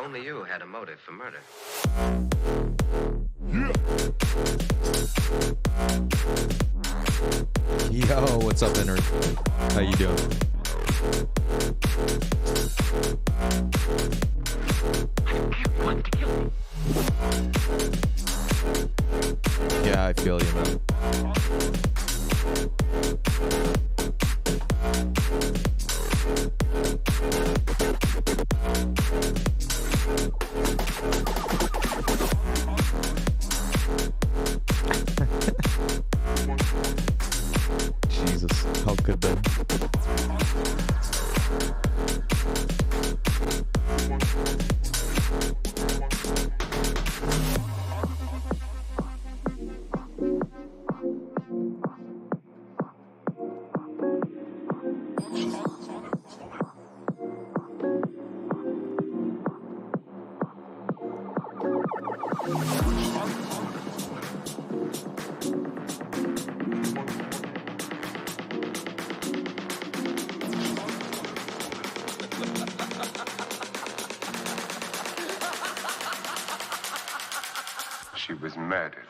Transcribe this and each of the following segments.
only you had a motive for murder. Yo, what's up, Henry? How you doing? Yeah, I feel you, man. Jesus, how could they? She was murdered.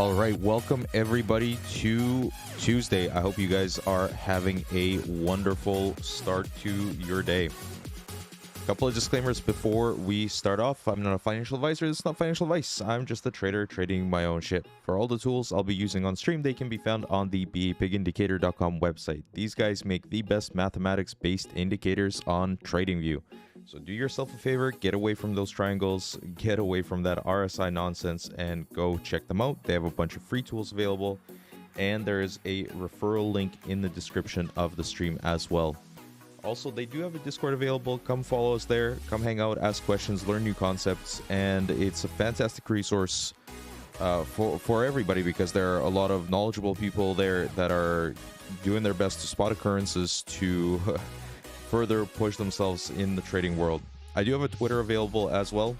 All right, welcome everybody to Tuesday. I hope you guys are having a wonderful start to your day. A couple of disclaimers before we start off. I'm not a financial advisor. This is not financial advice. I'm just a trader trading my own shit. For all the tools I'll be using on stream, they can be found on the bapigindicator.com website. These guys make the best mathematics-based indicators on TradingView. So do yourself a favor, get away from those triangles, get away from that RSI nonsense, and go check them out. They have a bunch of free tools available, and there is a referral link in the description of the stream as well. Also, they do have a Discord available. Come follow us there, come hang out, ask questions, learn new concepts, and it's a fantastic resource for everybody because there are a lot of knowledgeable people there that are doing their best to spot occurrences to further push themselves in the trading world. I do have a Twitter available as well.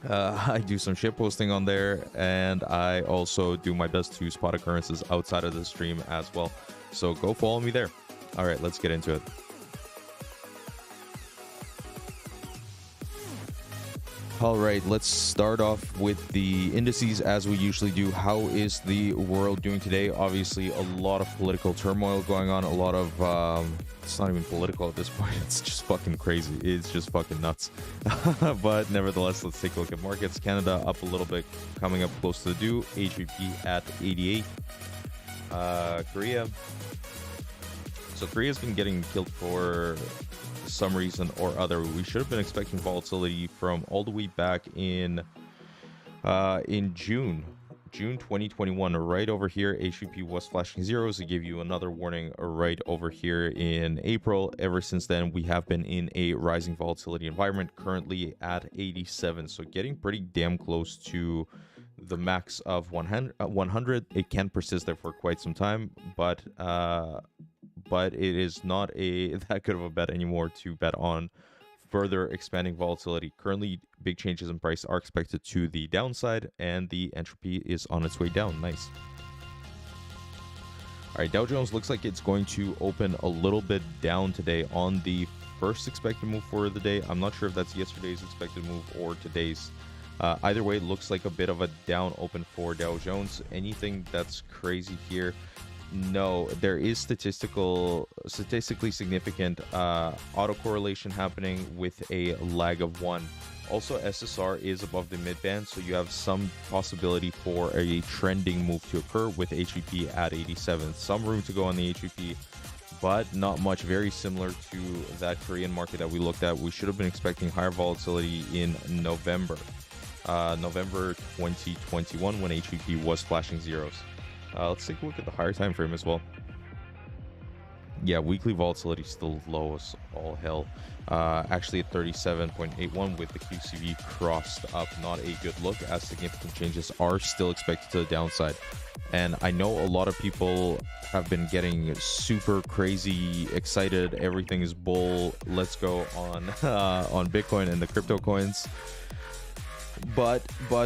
I do some shit posting on there, and I also do my best to spot occurrences outside of the stream as well. So go follow me there. All right, let's get into it. All right, let's start off with the indices as we usually do. How is the world doing today? Obviously, a lot of political turmoil going on. A lot of, it's not even political at this point. It's just fucking crazy. It's just fucking nuts. But nevertheless, let's take a look at markets. Canada up a little bit, coming up close to the due. HVP at 88. Korea. So Korea's been getting killed for some reason or other. We should have been expecting volatility from all the way back in June 2021. Right over here, HVP was flashing zeros. It gave you another warning right over here in April. Ever since then, we have been in a rising volatility environment, currently at 87. So getting pretty damn close to the max of 100. It can persist there for quite some time, but it is not that good of a bet anymore to bet on further expanding volatility. Currently, big changes in price are expected to the downside, and the entropy is on its way down. Nice. All right, Dow Jones looks like it's going to open a little bit down today on the first expected move for the day. I'm not sure if that's yesterday's expected move or today's. Either way, it looks like a bit of a down open for Dow Jones. Anything that's crazy here? No, there is statistically significant autocorrelation happening with a lag of 1. Also, SSR is above the mid-band, so you have some possibility for a trending move to occur with HVP at 87. Some room to go on the HVP, but not much. Very similar to that Korean market that we looked at. We should have been expecting higher volatility in November 2021 when HVP was flashing zeros. Let's take a look at the higher time frame as well. Yeah, weekly volatility still low as all hell. Actually at 37.81 with the QCV crossed up. Not a good look, as significant changes are still expected to the downside. And I know a lot of people have been getting super crazy excited. Everything is bull. Let's go on Bitcoin and the crypto coins. But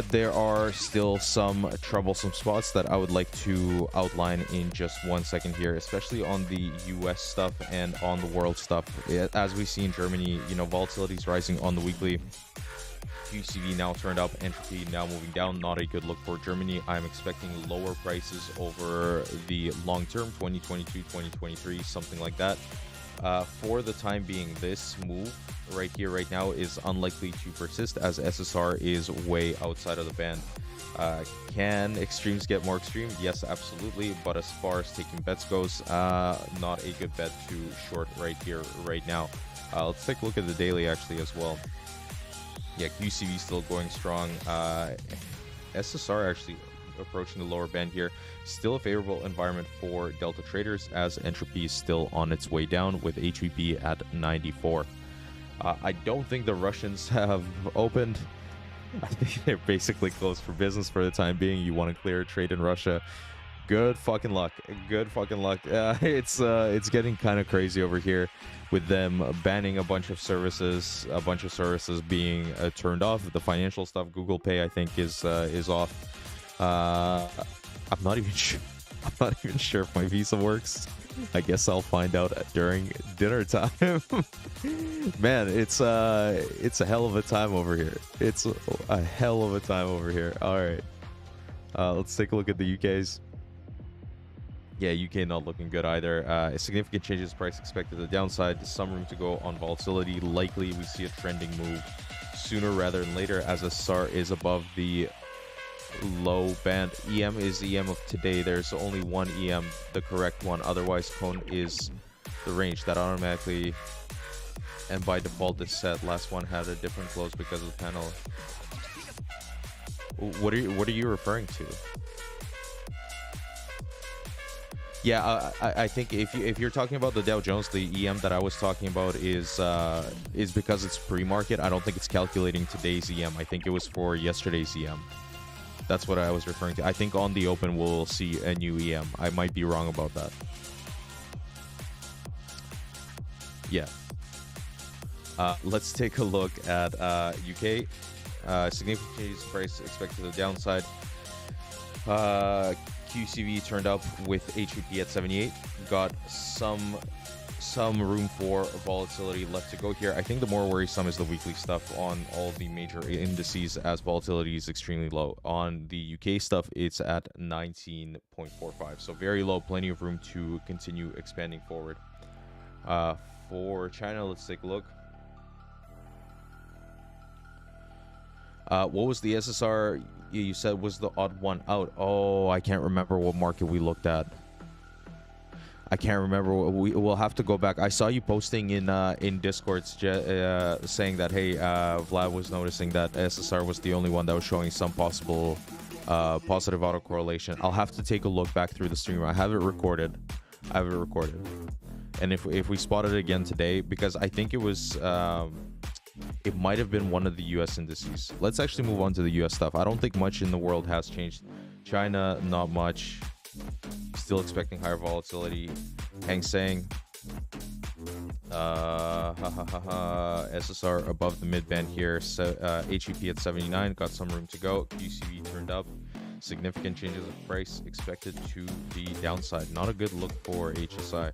there are still some troublesome spots that I would like to outline in just 1 second here, especially on the US stuff and on the world stuff. As we see in Germany, volatility is rising on the weekly. QCV now turned up, entropy now moving down. Not a good look for Germany. I'm expecting lower prices over the long term, 2022, 2023, something like that. For the time being, this move right here, right now, is unlikely to persist as SSR is way outside of the band. Can extremes get more extreme? Yes, absolutely. But as far as taking bets goes, not a good bet to short right here, right now. Let's take a look at the daily actually as well. Yeah, QCV still going strong. SSR actually approaching the lower band here. Still a favorable environment for Delta traders as entropy is still on its way down with HVP at 94. I don't think the Russians have opened. I think they're basically closed for business for the time being. You want to clear a trade in Russia? Good fucking luck. Good fucking luck. It's getting kind of crazy over here with them banning a bunch of services being turned off. The financial stuff, Google Pay, I think is off. I'm not even sure if my Visa works. I guess I'll find out during dinner time. Man, it's a hell of a time over here. It's a hell of a time over here. All right. Let's take a look at the UK's. Yeah, UK not looking good either. A significant changes price expected to the downside. Some room to go on volatility. Likely we see a trending move sooner rather than later, as SSR is above the low band. EM is the EM of today. There's only one EM, the correct one. Otherwise, cone is the range that automatically and by default is set. Last one had a different close because of the panel. What are you referring to? Yeah, I think if you're talking about the Dow Jones, the EM that I was talking about is because it's pre-market. I don't think it's calculating today's EM. I think it was for yesterday's EM. That's what I was referring to. I think on the open we'll see a new EM. I might be wrong about that. Yeah. Let's take a look at UK. Significant changes price expected to the downside. QCV turned up with HVP at 78. Got some room for volatility left to go here. I think the more worrisome is the weekly stuff on all the major indices, as volatility is extremely low. On the UK stuff, it's at 19.45, so very low. Plenty of room to continue expanding forward. For China, let's take a look. What was the SSR you said was the odd one out? Oh, I can't remember what market we looked at. I can't remember. We'll have to go back. I saw you posting in Discord saying that, hey, Vlad was noticing that SSR was the only one that was showing some possible positive autocorrelation. I'll have to take a look back through the stream. I have it recorded. And if we spot it again today, because I think it was... it might have been one of the US indices. Let's actually move on to the US stuff. I don't think much in the world has changed. China, not much. Still expecting higher volatility. Hang Seng. SSR above the mid-band here. HEP at 79. Got some room to go. QCV turned up. Significant changes of price expected to the downside. Not a good look for HSI.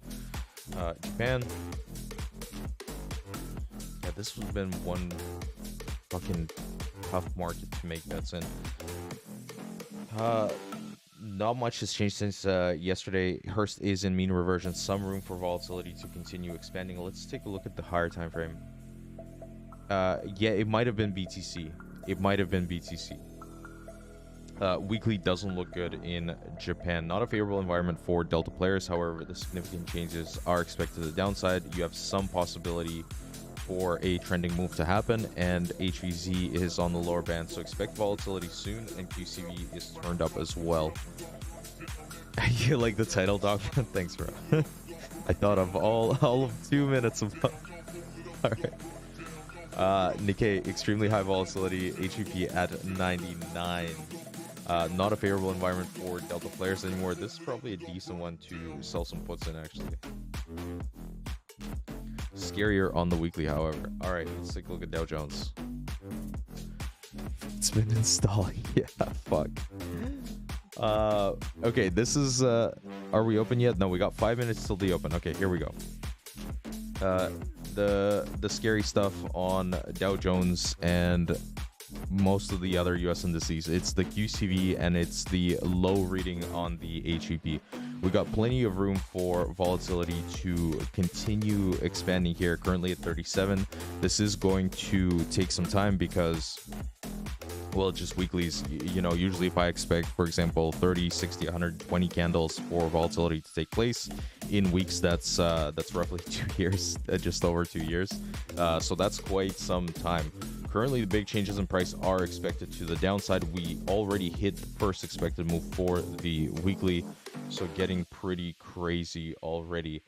Japan. Yeah, this has been one fucking tough market to make bets in. Not much has changed since yesterday. Hearst is in mean reversion. Some room for volatility to continue expanding. Let's take a look at the higher time frame. Yeah, it might have been BTC. Weekly doesn't look good in Japan. Not a favorable environment for Delta players. However, the significant changes are expected to the downside. You have some possibility for a trending move to happen, and HVZ is on the lower band, so expect volatility soon, and QCV is turned up as well. You like the title, dog? Thanks, bro. I thought of all of 2 minutes of... All right. Nikkei, extremely high volatility. HVP at 99. Not a favorable environment for Delta players anymore. This is probably a decent one to sell some puts in, actually. Scarier on the weekly, however. All right, let's take a look at Dow Jones. It's been installing. Yeah, fuck. Okay, this is... are we open yet? No, we got 5 minutes till the open. Okay, here we go. The scary stuff on Dow Jones and most of the other US indices. It's the QCV and it's the low reading on the HEP. We got plenty of room for volatility to continue expanding here, currently at 37. This is going to take some time because, well, just weeklies, you know, usually if I expect, for example, 30, 60, 120 candles for volatility to take place in weeks, that's roughly 2 years, just over 2 years. So that's quite some time. Currently, the big changes in price are expected to the downside. We already hit the first expected move for the weekly, so getting pretty crazy already.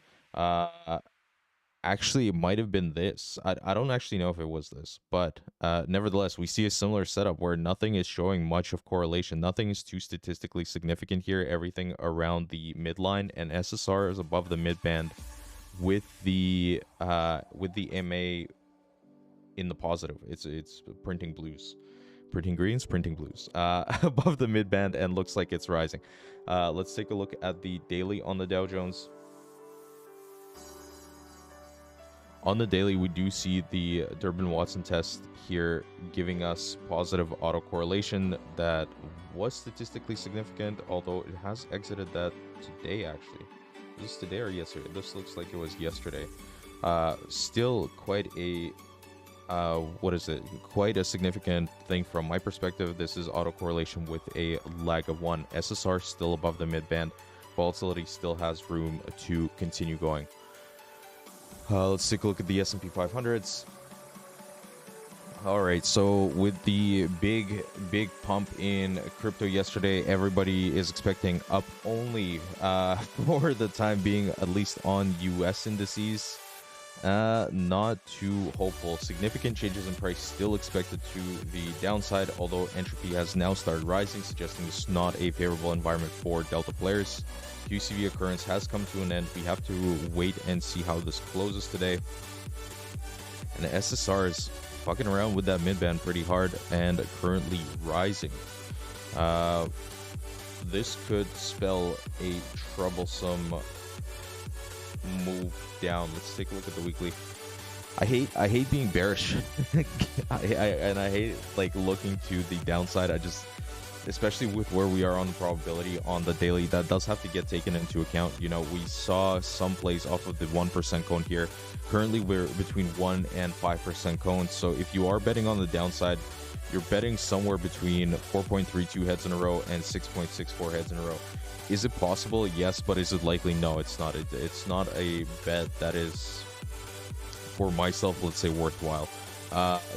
Actually, it might have been this. I don't actually know if it was this, but nevertheless, we see a similar setup where nothing is showing much of correlation. Nothing is too statistically significant here. Everything around the midline, and SSR is above the midband with the MA in the positive. It's printing blues, printing greens, printing blues above the midband, and looks like it's rising. Let's take a look at the daily on the Dow Jones. On the daily, we do see the Durbin-Watson test here giving us positive autocorrelation that was statistically significant, although it has exited that today, actually. Was this today or yesterday? This looks like it was yesterday. Still quite a quite a significant thing from my perspective. This is autocorrelation with a lag of 1. SSR still above the mid-band. Volatility still has room to continue going. Let's take a look at the S&P 500s. All right, so with the big pump in crypto yesterday, everybody is expecting up only for the time being, at least on US indices. Not too hopeful. Significant changes in price still expected to the downside, although entropy has now started rising, suggesting it's not a favorable environment for Delta players. QCV occurrence has come to an end. We have to wait and see how this closes today. And the SSR is fucking around with that midband pretty hard and currently rising. This could spell a troublesome move down. Let's take a look at the weekly. I hate being bearish. I hate like looking to the downside. Especially with where we are on the probability on the daily, that does have to get taken into account. You know, we saw some plays off of the 1% cone here. Currently, we're between 1 and 5% cones. So if you are betting on the downside, you're betting somewhere between 4.32 heads in a row and 6.64 heads in a row. Is it possible? Yes, but is it likely? No, it's not. It's not a bet that is, for myself, let's say, worthwhile.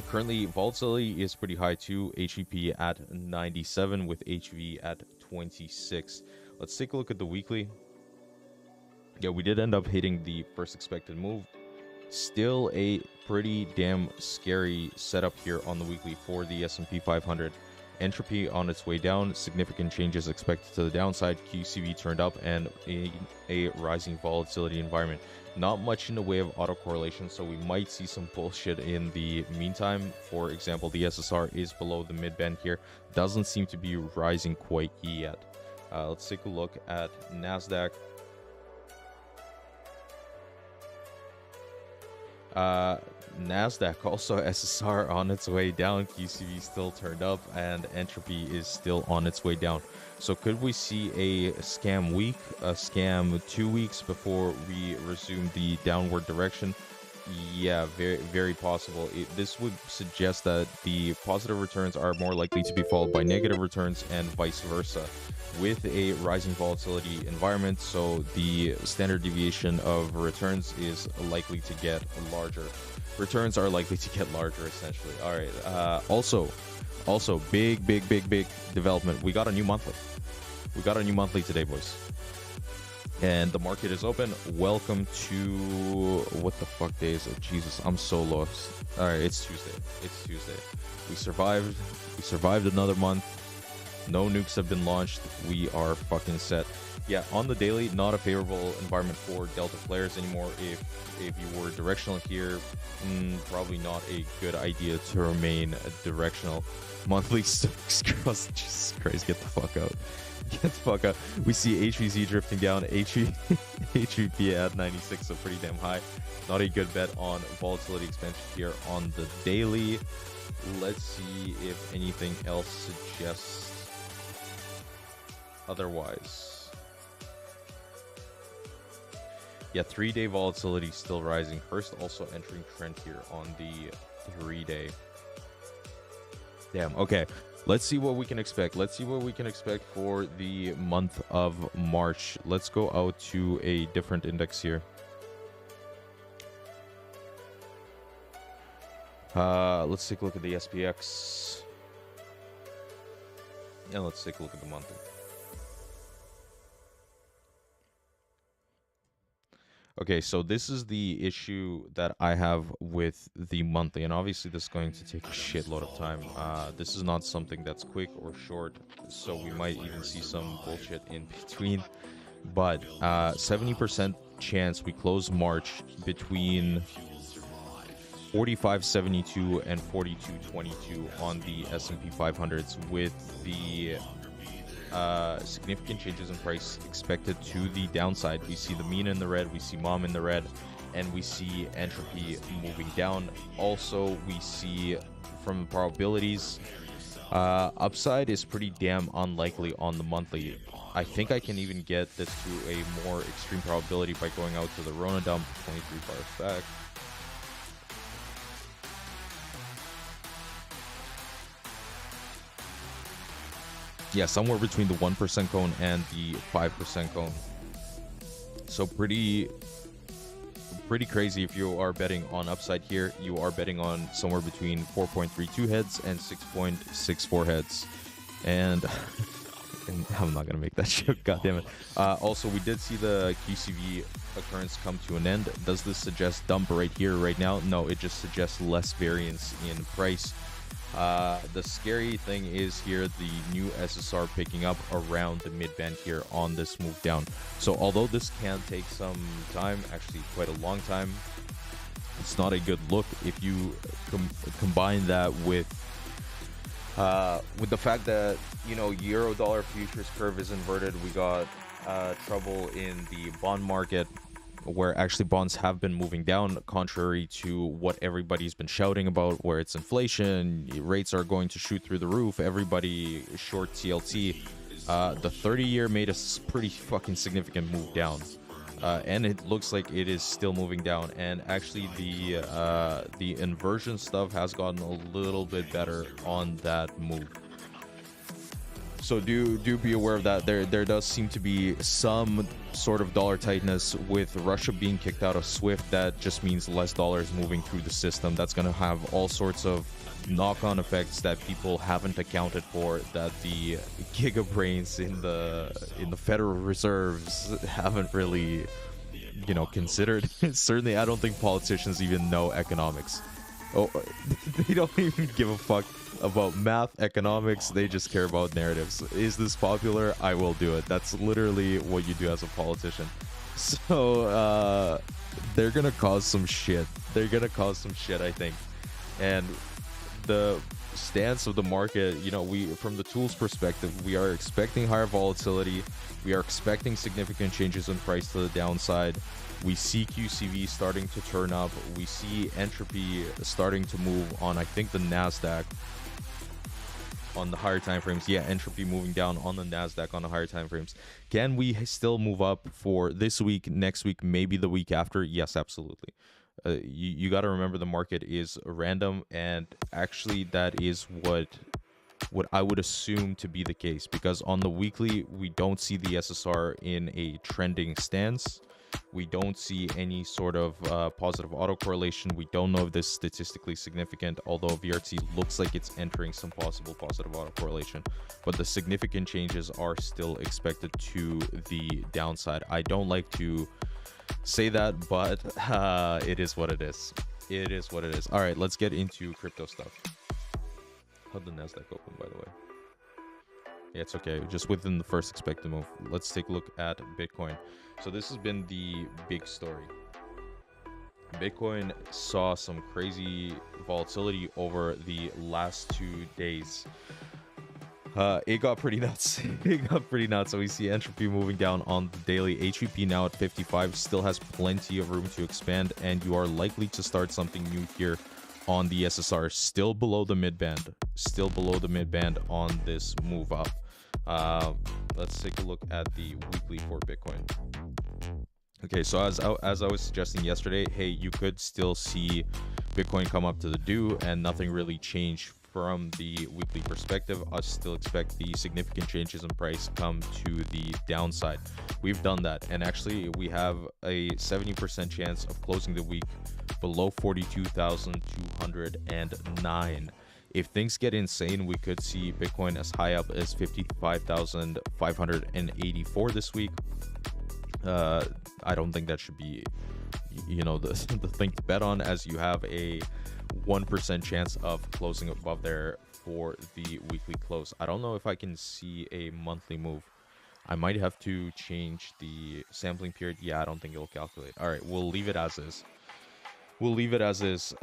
Currently, volatility is pretty high too. HEP at 97 with HV at 26. Let's take a look at the weekly. Yeah, we did end up hitting the first expected move. Still a pretty damn scary setup here on the weekly for the S&P 500. Entropy on its way down, significant changes expected to the downside, QCV turned up, and a rising volatility environment. Not much in the way of autocorrelation, so we might see some bullshit in the meantime. For example, the SSR is below the midband here, doesn't seem to be rising quite yet. Let's take a look at NASDAQ. NASDAQ also SSR on its way down, QCV still turned up, and entropy is still on its way down. So could we see a scam week, a scam 2 weeks before we resume the downward direction? Yeah, very, very possible. This would suggest that the positive returns are more likely to be followed by negative returns and vice versa, with a rising volatility environment. So the standard deviation of returns is likely to get larger. Returns are likely to get larger, essentially. All right. Also, big development. We got a new monthly. We got a new monthly today, boys. And the market is open. Welcome to what the fuck day is it? Jesus, I'm so lost. All right, it's Tuesday. It's Tuesday. We survived. We survived another month. No nukes have been launched. We are fucking set. Yeah, on the daily, not a favorable environment for Delta players anymore. If you were directional here, probably not a good idea to remain directional. Monthly stocks cross. Jesus Christ, get the fuck out. Get the fuck out. We see HVZ drifting down. HVP at 96, so pretty damn high. Not a good bet on volatility expansion here on the daily. Let's see if anything else suggests otherwise. Yeah, 3-day volatility still rising. Hearst also entering trend here on the 3-day. Damn, okay. Let's see what we can expect. Let's see what we can expect for the month of March. Let's go out to a different index here. Let's take a look at the SPX. And let's take a look at the monthly. Okay, so this is the issue that I have with the monthly, and obviously this is going to take a shitload of time. This is not something that's quick or short, so we might even see some bullshit in between. But 70% chance we close March between 45.72 and 42.22 on the S&P 500s, with the significant changes in price expected to the downside. We see the mean in the red, we see mom in the red, and we see entropy moving down. Also, we see from the probabilities, upside is pretty damn unlikely on the monthly. I think I can even get this to a more extreme probability by going out to the Rona dump, 23 bars back. Yeah, somewhere between the 1% cone and the 5% cone. So pretty crazy. If you are betting on upside here, you are betting on somewhere between 4.32 heads and 6.64 heads. And I'm not gonna make that joke, god damn it. Also, we did see the QCV occurrence come to an end. Does this suggest dump right here, right now? No, it just suggests less variance in price. The scary thing is here, the new SSR picking up around the mid-band here on this move down. So although this can take some time, actually quite a long time, it's not a good look. If you combine that with the fact that, you know, euro-dollar futures curve is inverted, we got trouble in the bond market, where actually bonds have been moving down, contrary to what everybody's been shouting about, where it's inflation, rates are going to shoot through the roof, everybody short TLT. The 30-year made a pretty fucking significant move down, and it looks like it is still moving down. And actually, the inversion stuff has gotten a little bit better on that move. So do be aware of that. There does seem to be some sort of dollar tightness with Russia being kicked out of SWIFT. That just means less dollars moving through the system. That's going to have all sorts of knock-on effects that people haven't accounted for, that the gigabrains in the Federal Reserves haven't really, you know, considered. Certainly, I don't think politicians even know economics. Oh, they don't even give a fuck about math, economics. They just care about narratives. Is this popular? I will do it. That's literally what you do as a politician. So they're gonna cause some shit. They're gonna cause some shit, I think. And the stance of the market, you know, we, from the tools perspective, we are expecting higher volatility. We are expecting significant changes in price to the downside. We see QCV starting to turn up. We see entropy starting to move on, I think, the NASDAQ on the higher time frames. Yeah, entropy moving down on the NASDAQ on the higher time frames. Can we still move up for this week, next week, maybe the week after? Yes, absolutely. You got to remember the market is random, and actually that is what I would assume to be the case, because on the weekly, we don't see the SSR in a trending stance. We don't see any sort of positive autocorrelation. We don't know if this is statistically significant, although VRT looks like it's entering some possible positive autocorrelation. But the significant changes are still expected to the downside. I don't like to say that, but it is what it is. It is what it is. All right, let's get into crypto stuff. How'd the NASDAQ open, by the way? Yeah, it's okay. Just within the first expected move. Let's take a look at Bitcoin. So this has been the big story. Bitcoin saw some crazy volatility over the last 2 days. It got pretty nuts. It got pretty nuts. So we see entropy moving down on the daily. HVP now at 55, still has plenty of room to expand, and you are likely to start something new here on the SSR. Still below the mid-band. Still below the mid-band on this move up. Let's take a look at the weekly for Bitcoin. Okay, so as I was suggesting yesterday, hey, you could still see Bitcoin come up to the due and nothing really change from the weekly perspective. I still expect the significant changes in price come to the downside. We've done that, and actually we have a 70% chance of closing the week below 42,209. If things get insane, we could see Bitcoin as high up as 55,584 this week. I don't think that should be, you know, the thing to bet on, as you have a 1% chance of closing above there for the weekly close. I don't know if I can see a monthly move. I might have to change the sampling period. Yeah, I don't think it'll calculate. All right, we'll leave it as is. We'll leave it as is.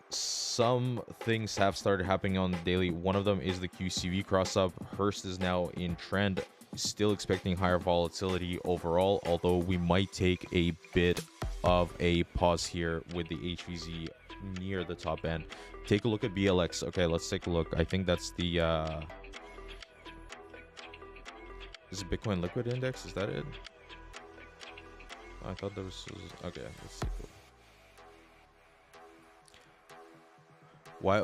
Some things have started happening on the daily. One of them is the QCV cross up. Hearst is now in trend. Still expecting higher volatility overall, although we might take a bit of a pause here with the HVZ near the top end. Take a look at BLX. Okay, let's take a look. I think that's the is it Bitcoin Liquid Index? Is that it? I thought there was okay. Let's take a look.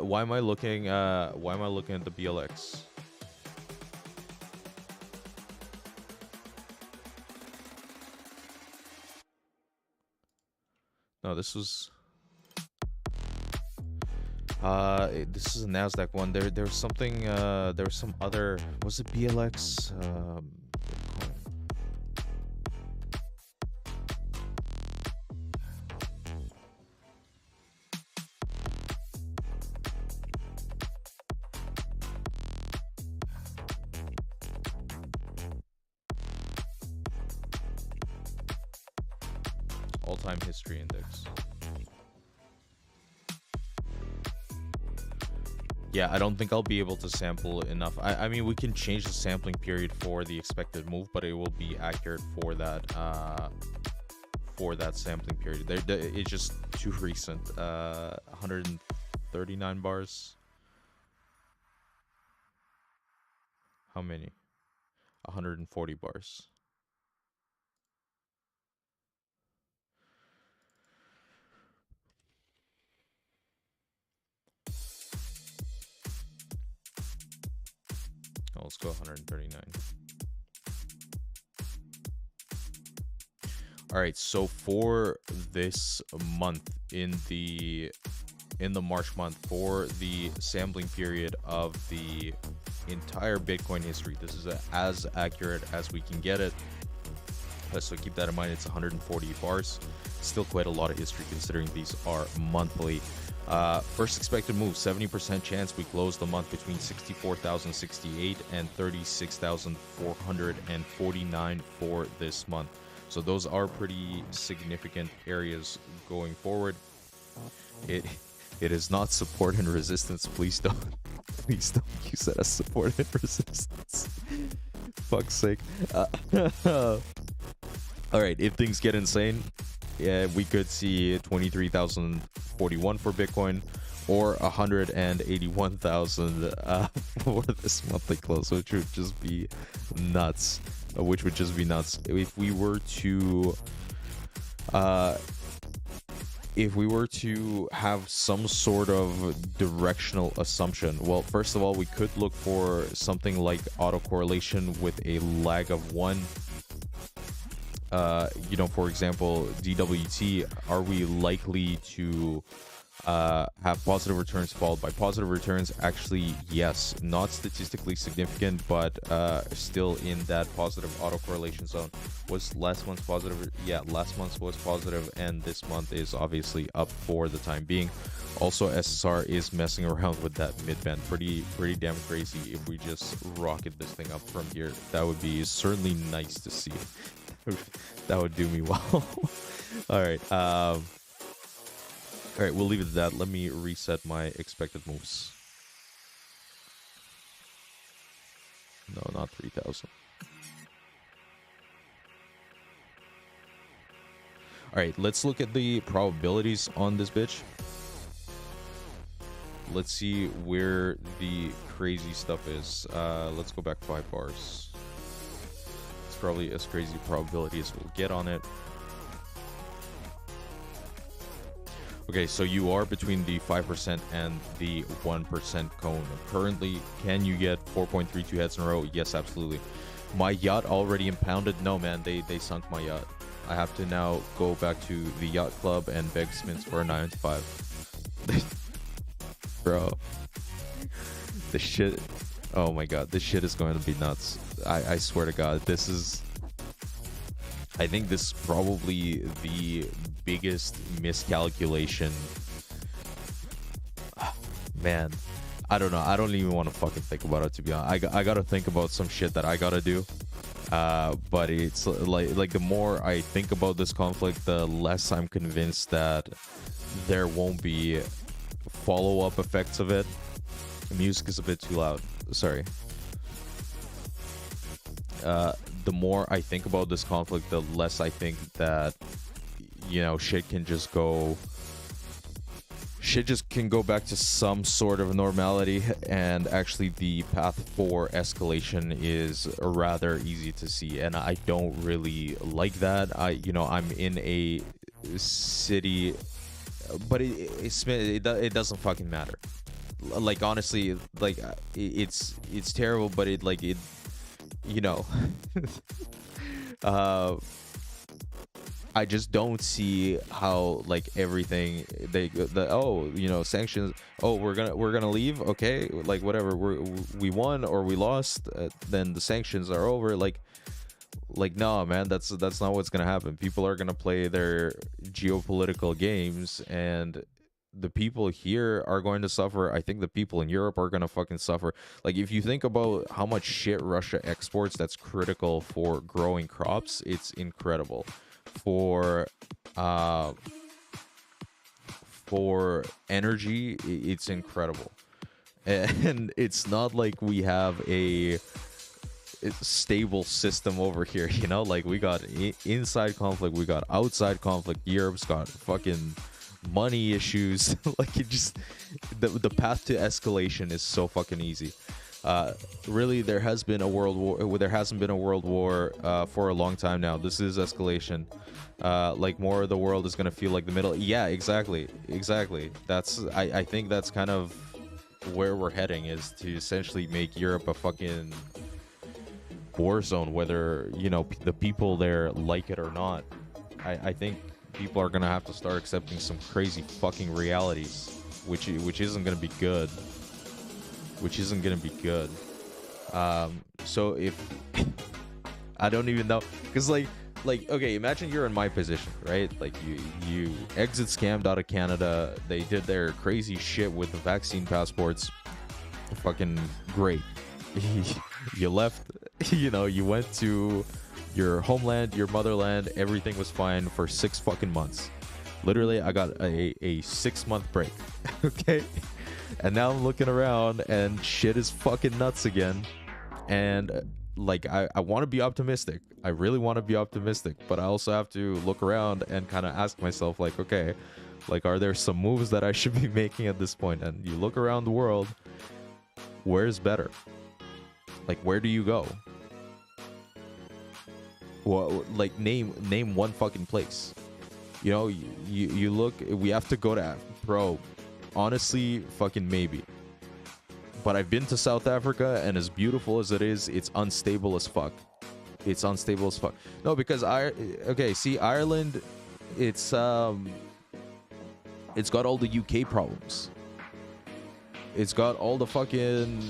Why am I looking at the BLX? No, this was this is a NASDAQ one. There's something there was some other, was it BLX? All-time history index. Yeah, I don't think I'll be able to sample enough. I mean, we can change the sampling period for the expected move, but it will be accurate for that sampling period. It's just too recent. 139 bars. How many? 140 bars. Oh, let's go 139. All right, so for this month in the March month, for the sampling period of the entire Bitcoin history, this is as accurate as we can get it. So keep that in mind. It's 140 bars. Still quite a lot of history considering these are monthly. First expected move, 70% chance we close the month between 64,068 and 36,449 for this month. So those are pretty significant areas going forward. It is not support and resistance. Please don't use that as support and resistance. Fuck's sake. All right, if things get insane, yeah, we could see 23,041 for Bitcoin or 181,000 for this monthly close, which would just be nuts. If we were to have some sort of directional assumption, well, first of all, we could look for something like autocorrelation with a lag of 1. For example, DWT, are we likely to have positive returns followed by positive returns? Actually, yes. Not statistically significant, but still in that positive autocorrelation zone. Was last month's positive? Yeah, last month's was positive, and this month is obviously up for the time being. Also, SSR is messing around with that midband. Pretty damn crazy. If we just rocket this thing up from here, that would be certainly nice to see. That would do me well. All right. All right, we'll leave it at that. Let me reset my expected moves. No, not 3,000. All right, let's look at the probabilities on this bitch. Let's see where the crazy stuff is. Let's go back 5 bars. It's probably as crazy probability as we'll get on it. Okay, so you are between the 5% and the 1% cone. Currently, can you get 4.32 heads in a row? Yes, absolutely. My yacht already impounded? No, man, they sunk my yacht. I have to now go back to the yacht club and beg Smiths for a 9 to 5. Bro. This shit... Oh my god, this shit is going to be nuts. I swear to god, this is... I think this is probably the biggest miscalculation. Man, I don't know. I don't even want to fucking think about it, to be honest. I gotta think about some shit that I gotta do. But it's like the more I think about this conflict, the less I'm convinced that there won't be follow-up effects of it. The music is a bit too loud. Sorry. The more I think about this conflict, the less I think that, you know, shit just can go back to some sort of normality, and actually the path for escalation is rather easy to see, and I don't really like that. I'm in a city, but it doesn't fucking matter. Like, honestly, like, it's terrible, but you know, I just don't see how, like, everything sanctions, we're gonna leave, okay, like, whatever, we won or we lost, then the sanctions are over. Like, no, man, that's not what's gonna happen. People are gonna play their geopolitical games, and the people here are going to suffer. I think the people in Europe are gonna fucking suffer. Like, if you think about how much shit Russia exports that's critical for growing crops, it's incredible. For energy, it's incredible. And it's not like we have a stable system over here, you know. Like, we got inside conflict, we got outside conflict. Europe's got fucking money issues. Like, it just, the path to escalation is so fucking easy. Really, there hasn't been a world war for a long time now. This is escalation. Like, more of the world is gonna feel like the middle. Yeah, exactly. That's, I think that's kind of where we're heading, is to essentially make Europe a fucking war zone, whether, you know, the people there like it or not. I think people are gonna have to start accepting some crazy fucking realities, which isn't gonna be good. So if I don't even know, because like okay, imagine you're in my position, right? Like, you exit scammed out of Canada. They did their crazy shit with the vaccine passports. Fucking great. You left, you know, you went to your homeland, your motherland, everything was fine for 6 fucking months. Literally, I got a 6-month break. Okay, and now I'm looking around and shit is fucking nuts again. And like, I want to be optimistic. I really want to be optimistic, but I also have to look around and kind of ask myself, like, okay, like, are there some moves that I should be making at this point? And you look around the world, where's better? Like, where do you go? Well, like, name one fucking place. You know, you look, we have to go to, bro, honestly, fucking maybe. But I've been to South Africa, and as beautiful as it is, it's unstable as fuck. No, because Ireland, it's got all the UK problems. It's got all the fucking,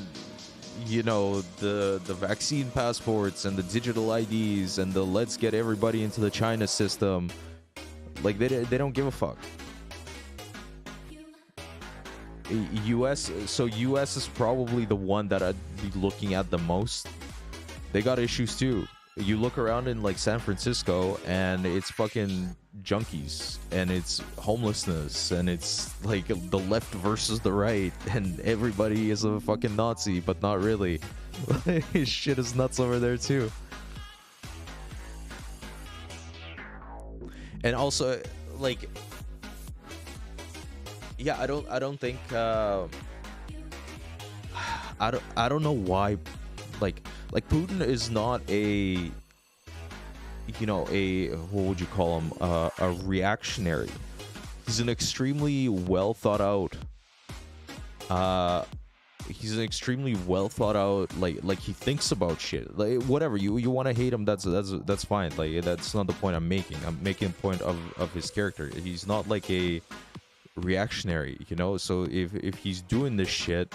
you know, the vaccine passports and the digital IDs and the let's get everybody into the China system. Like, they don't give a fuck. US is probably the one that I'd be looking at the most. They got issues too. You look around in, like, San Francisco, and it's fucking junkies, and it's homelessness, and it's like the left versus the right, and everybody is a fucking Nazi, but not really. Shit is nuts over there too. And also, like, yeah, I don't think I don't know why, like Putin is not a, you know, what would you call him, a reactionary. He's an extremely well thought out like he thinks about shit. Like, whatever, you want to hate him, that's fine. Like, that's not the point I'm making. I'm making a point of his character. He's not like a reactionary, you know. So if he's doing this shit,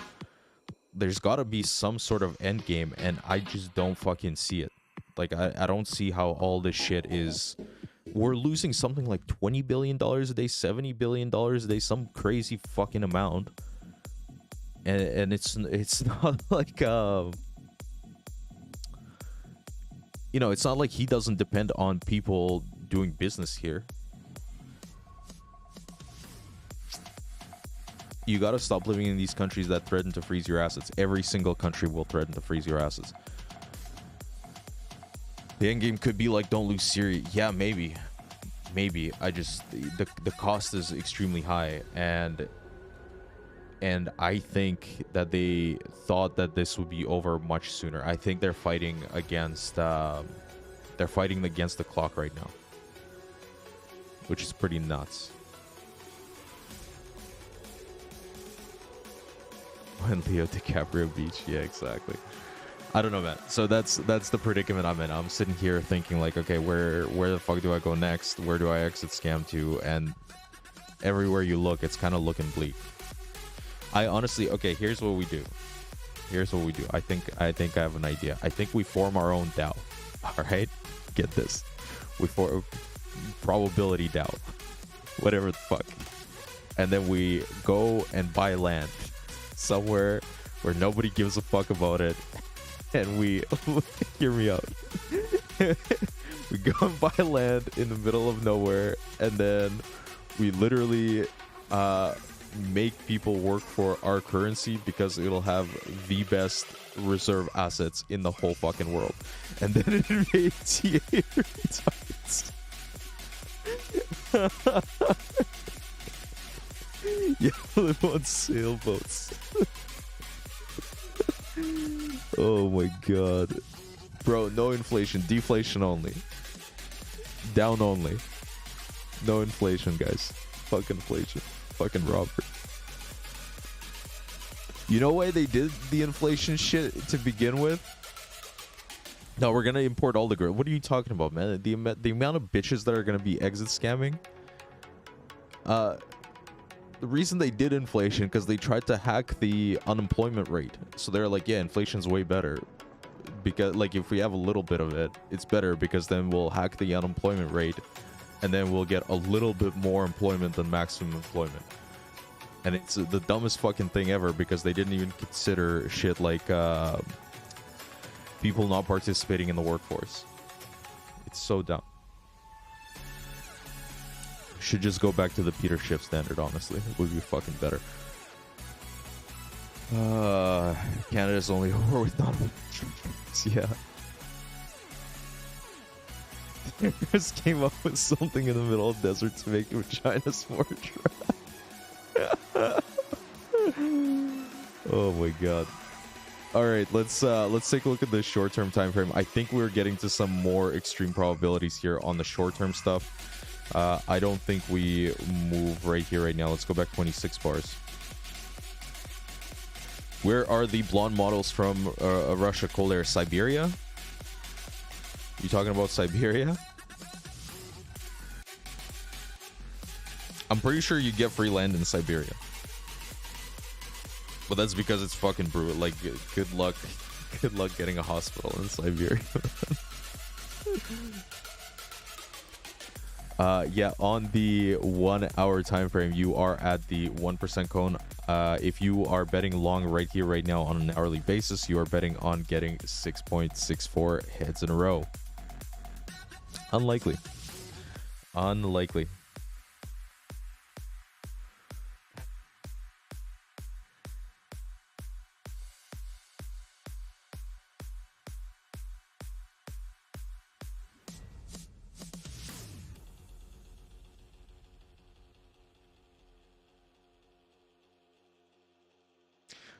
there's got to be some sort of end game, and I just don't fucking see it. Like, I don't see how all this shit is. We're losing something like $20 billion a day, $70 billion a day, some crazy fucking amount. And it's not like, you know, it's not like he doesn't depend on people doing business here. You gotta stop living in these countries that threaten to freeze your assets. Every single country will threaten to freeze your assets. The end game could be like, don't lose Syria. Yeah, maybe. maybe. I just the cost is extremely high, and I think that they thought that this would be over much sooner. I think they're fighting against the clock right now, which is pretty nuts. When Leo DiCaprio Beach, yeah, exactly. I don't know, man. So that's the predicament I'm in. I'm sitting here thinking like, okay, where the fuck do I go next? Where do I exit scam to? And everywhere you look, it's kind of looking bleak. I honestly, okay, here's what we do. I think I have an idea. I think we form our own DAO. All right, get this. We form probability DAO, whatever the fuck, and then we go and buy land somewhere where nobody gives a fuck about it, and we hear me out. We go and buy land in the middle of nowhere, and then we literally make people work for our currency because it'll have the best reserve assets in the whole fucking world, and then it invades TA retards. Yeah, live on sailboats. Oh my god. Bro, no inflation. Deflation only. Down only. No inflation, guys. Fuck inflation. Fucking Robert. You know why they did the inflation shit to begin with? No, we're gonna import all the girls. What are you talking about, man? The amount of bitches that are gonna be exit scamming. The reason they did inflation because they tried to hack the unemployment rate. So they're like, yeah, inflation's way better. Because like if we have a little bit of it, it's better because then we'll hack the unemployment rate and then we'll get a little bit more employment than maximum employment. And it's the dumbest fucking thing ever because they didn't even consider shit like people not participating in the workforce. It's so dumb. Should just go back to the Peter Schiff standard, honestly. It would be fucking better. Canada's only war with non. Yeah. They just came up with something in the middle of the desert to make vaginas more dry. Oh my god. All right, let's take a look at the short-term time frame. I think we're getting to some more extreme probabilities here on the short-term stuff. I don't think we move right here right now. Let's go back 26 bars. Where are the blonde models from Russia, cold air? Siberia? You talking about Siberia? I'm pretty sure you get free land in Siberia. But that's because it's fucking brutal. Like, good luck getting a hospital in Siberia. Yeah, on the 1 hour time frame, you are at the 1% cone. If you are betting long right here, right now on an hourly basis, you are betting on getting 6.64 heads in a row. Unlikely.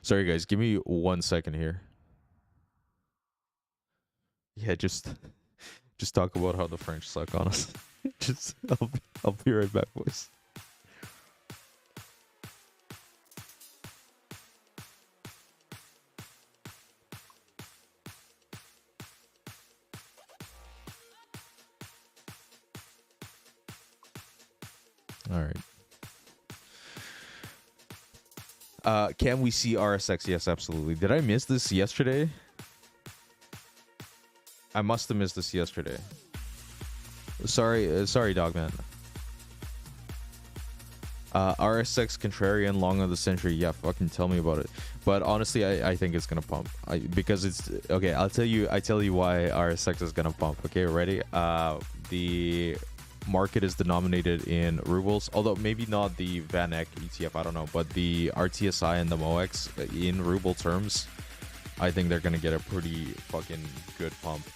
Sorry, guys. Give me 1 second here. Yeah, just talk about how the French suck on us. I'll be right back, boys. All right. Can we see RSX? Yes, absolutely. Did I miss this yesterday? I must have missed this yesterday. Sorry, Dogman. RSX contrarian long of the century. Yeah, fucking tell me about it. But honestly, I think it's gonna pump. Because it's okay. I tell you why RSX is gonna pump. Okay, ready? The market is denominated in rubles, although maybe not the Van Eck ETF, I don't know, but the RTSI and the MOX in ruble terms, I think they're gonna get a pretty fucking good pump.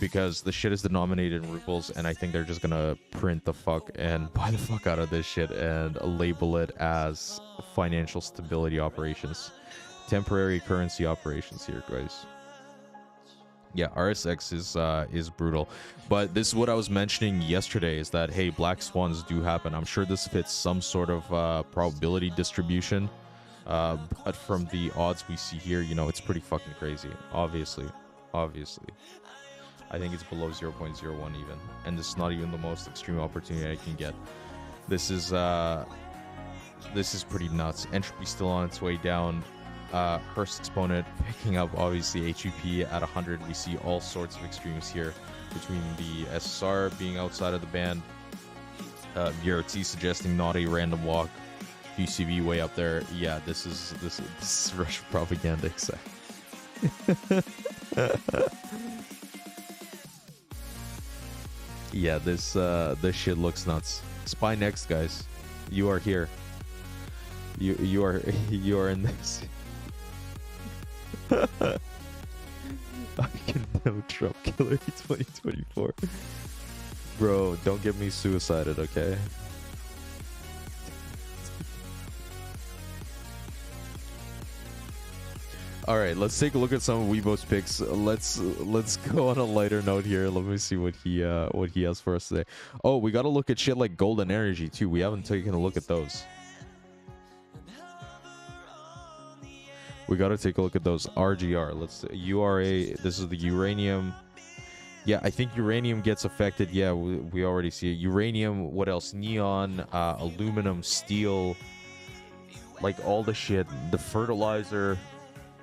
because the shit is denominated in rubles, and I think they're just gonna print the fuck and buy the fuck out of this shit and label it as financial stability operations, temporary currency operations here, guys. Yeah, RSX is brutal, but this is what I was mentioning yesterday, is that hey, black swans do happen. I'm sure this fits some sort of probability distribution, but from the odds we see here, you know, it's pretty fucking crazy. Obviously, I think it's below 0.01 even, and this is not even the most extreme opportunity I can get. This is pretty nuts. Entropy still on its way down. Hearst exponent picking up, obviously HEP at 100. We see all sorts of extremes here, between the SSR being outside of the band, BRT suggesting not a random walk, QCV way up there. Yeah, this is Russian propaganda, exactly. Yeah, this shit looks nuts. Spy next, guys. You are here. You are in this. I can know Trump killer 2024. Bro, don't get me suicided, okay? All right, let's take a look at some of Weibo's picks. Let's go on a lighter note here. Let me see what he has for us today. Oh, we got to look at shit like Golden Energy too. We haven't taken a look at those. We got to take a look at those. RGR. Let's URA. This is the uranium. Yeah, I think uranium gets affected. Yeah, we already see it. Uranium. What else? Neon, aluminum, steel. Like all the shit. The fertilizer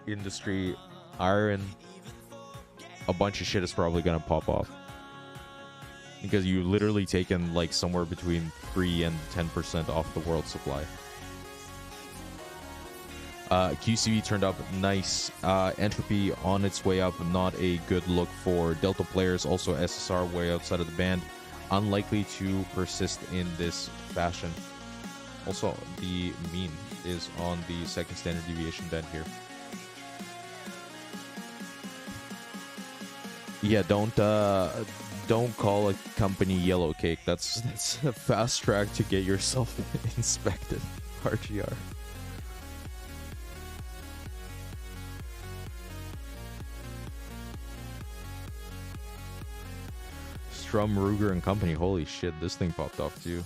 industry, iron. A bunch of shit is probably gonna pop off, because you literally taken like somewhere between 3 and 10% off the world supply. QCV turned up nice. Entropy on its way up, not a good look for Delta players. Also SSR way outside of the band, unlikely to persist in this fashion. Also the mean is on the second standard deviation band here. Yeah, don't call a company yellow cake. That's a fast track to get yourself inspected. RGR. Strum, Ruger and Company. Holy shit, this thing popped off too.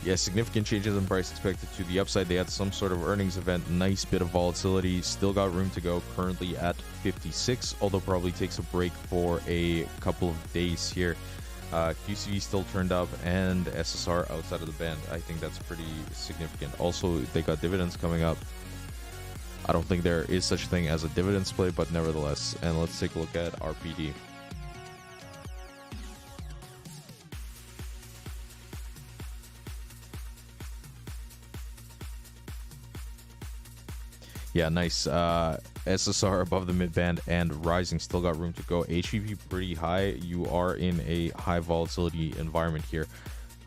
Yeah, significant changes in price expected to the upside. They had some sort of earnings event. Nice bit of volatility. Still got room to go. Currently at 56, although probably takes a break for a couple of days here. QCV still turned up, and SSR outside of the band. I think that's pretty significant. Also, they got dividends coming up. I don't think there is such a thing as a dividends play, but nevertheless. And let's take a look at RPD. Yeah, nice. SSR above the mid band and rising, still got room to go. HVP pretty high. You are in a high volatility environment here.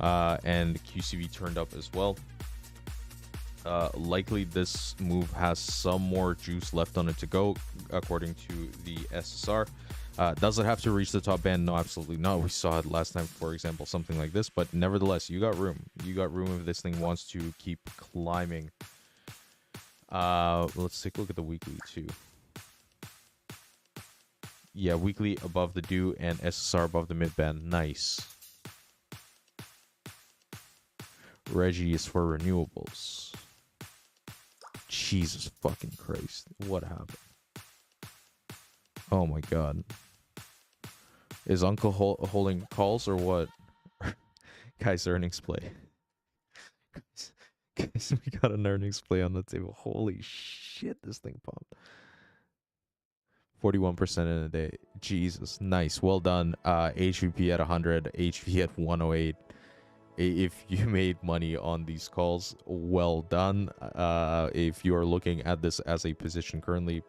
And QCV turned up as well. Likely this move has some more juice left on it to go, according to the SSR. Does it have to reach the top band? No, absolutely not. We saw it last time, for example, something like this. But nevertheless, you got room. You got room if this thing wants to keep climbing. Let's take a look at the weekly too. Yeah, weekly above the due and SSR above the mid band. Nice. Reggie is for renewables. Jesus fucking Christ. What happened? Oh my god. Is Uncle holding calls or what? Guys, earnings play. Guys, we got an earnings play on the table. Holy shit, this thing popped. 41% in a day. Jesus, nice. Well done. HVP at 100, HV at 108. If you made money on these calls, well done. If you are looking at this as a position currently,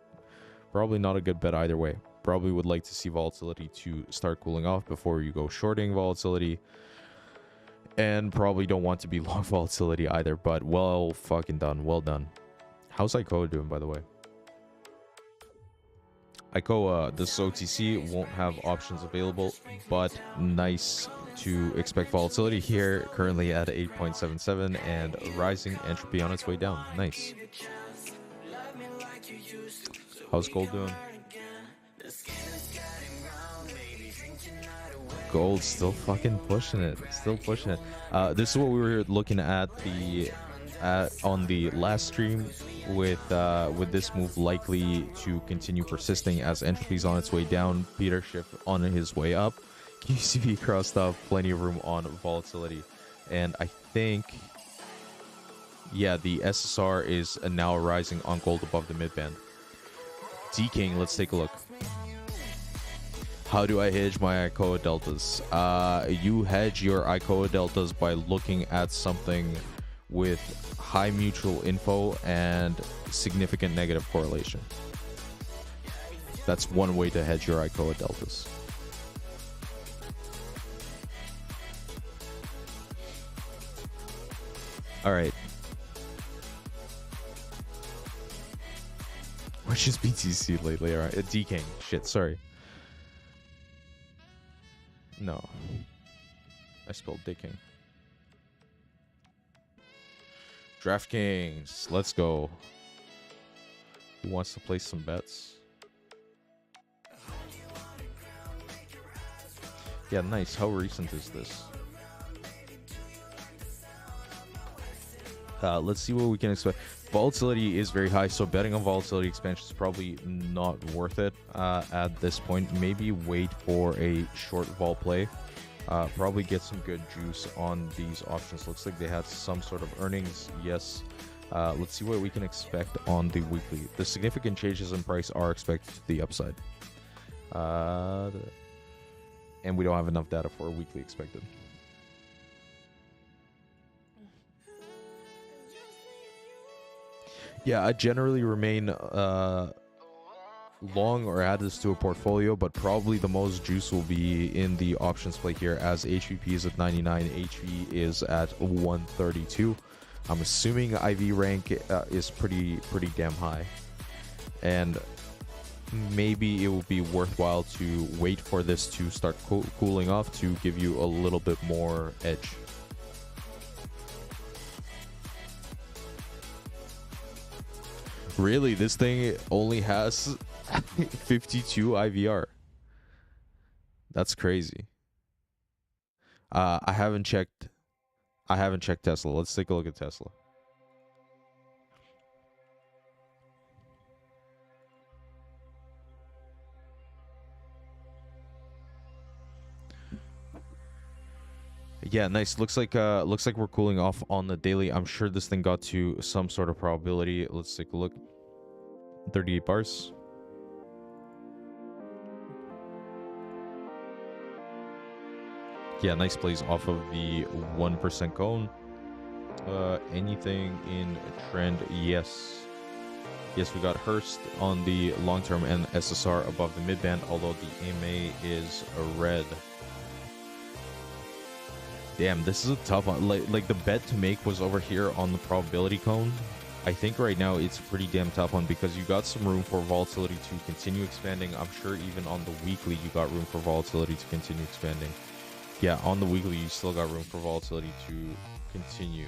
probably not a good bet either way. Probably would like to see volatility to start cooling off before you go shorting volatility. And probably don't want to be long volatility either, but well fucking done. Well done. How's Icoa doing, by the way? ICOA, this OTC won't have options available, but nice to expect volatility here, currently at 8.77 and rising, entropy on its way down. Nice. How's gold doing? Gold still fucking pushing it. Still pushing it. This is what we were looking at on the last stream with this move likely to continue persisting as entropy's on its way down, Peter Schiff on his way up. QCB crossed off, plenty of room on volatility, and I think, yeah, the SSR is now rising on gold above the midband. D-King, let's take a look. How do I hedge my ICOA deltas? You hedge your ICOA deltas by looking at something with high mutual info and significant negative correlation. That's one way to hedge your ICOA deltas. All right. Which is BTC lately? All right. D-King. Shit, sorry. No. I spelled D-King. DraftKings. Let's go. Who wants to place some bets? Yeah, nice. How recent is this? Let's see what we can expect. Volatility is very high, so betting on volatility expansion is probably not worth it at this point. Maybe wait for a short vol play. Probably get some good juice on these options. Looks like they had some sort of earnings. Yes. Let's see what we can expect on the weekly. The significant changes in price are expected to the upside. And we don't have enough data for a weekly expected. Yeah, I generally remain long or add this to a portfolio, but probably the most juice will be in the options play here, as HVP is at 99, HV is at 132. I'm assuming IV rank is pretty damn high, and maybe it will be worthwhile to wait for this to start cooling off to give you a little bit more edge. Really, this thing only has 52 IVR. That's crazy. I haven't checked Tesla. Let's take a look at Tesla. Yeah, nice. Looks like we're cooling off on the daily. I'm sure this thing got to some sort of probability. Let's take a look. 38 bars. Yeah, nice plays off of the 1% cone. Anything in trend? Yes. Yes, we got Hearst on the long term and SSR above the midband, although the EMA is a red. Damn, this is a tough one. Like the bet to make was over here on the probability cone. I think right now it's a pretty damn tough one because you got some room for volatility to continue expanding. I'm sure even on the weekly you got room for volatility to continue expanding. Yeah, on the weekly you still got room for volatility to continue.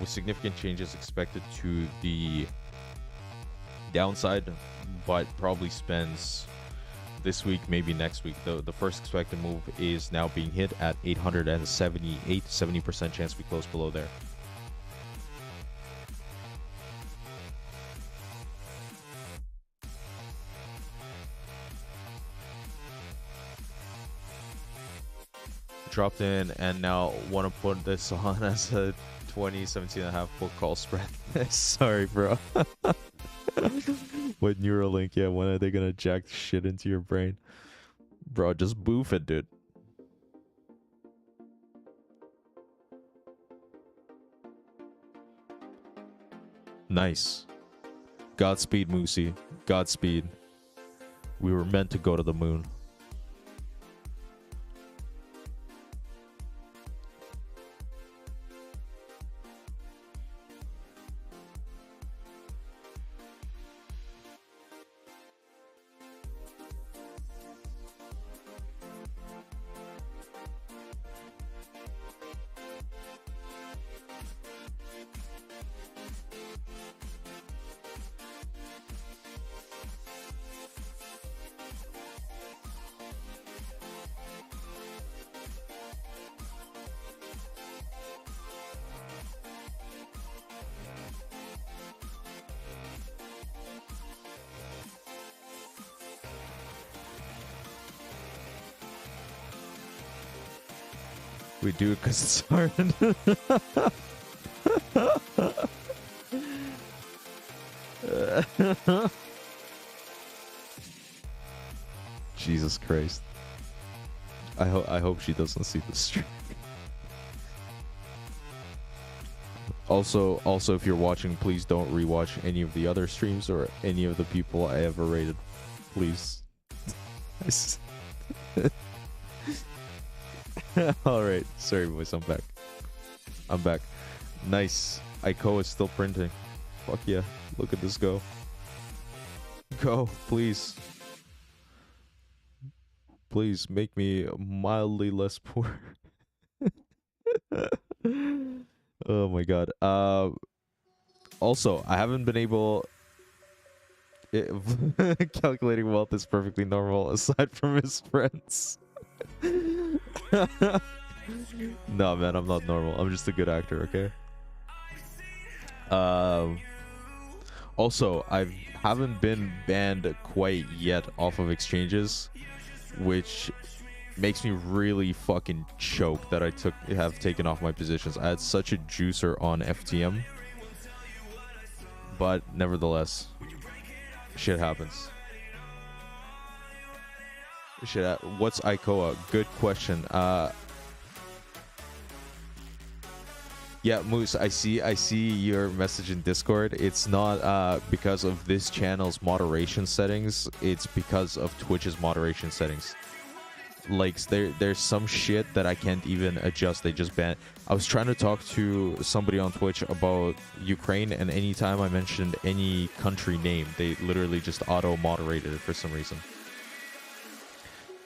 With significant changes expected to the downside, but probably spends this week, maybe next week. The first expected move is now being hit at 878, 70% chance we close below there. Dropped in and now want to put this on as a 17.5 put call spread. Sorry, bro. What Neuralink? Yeah, when are they gonna jack shit into your brain? Bro, just boof it, dude. Nice. Godspeed, Moosey. Godspeed. We were meant to go to the moon. We do it because it's hard. Jesus Christ. I hope she doesn't see this stream. Also, if you're watching, please don't rewatch any of the other streams or any of the people I ever rated. Please. Alright, sorry boys, I'm back. I'm back. Nice. ICO is still printing. Fuck yeah. Look at this go. Go, please. Please make me mildly less poor. Oh my god. Also, I haven't been able... calculating wealth is perfectly normal aside from his friends. No, man, I'm not normal. I'm just a good actor, okay? Also, I haven't been banned quite yet off of exchanges, which makes me really fucking choke that I have taken off my positions. I had such a juicer on FTM, but nevertheless, shit happens. What's ICOA? Good question. Yeah, Moose, I see your message in Discord. It's not because of this channel's moderation settings. It's because of Twitch's moderation settings. Like, there's some shit that I can't even adjust. They just ban. I was trying to talk to somebody on Twitch about Ukraine, and anytime I mentioned any country name, they literally just auto-moderated it for some reason.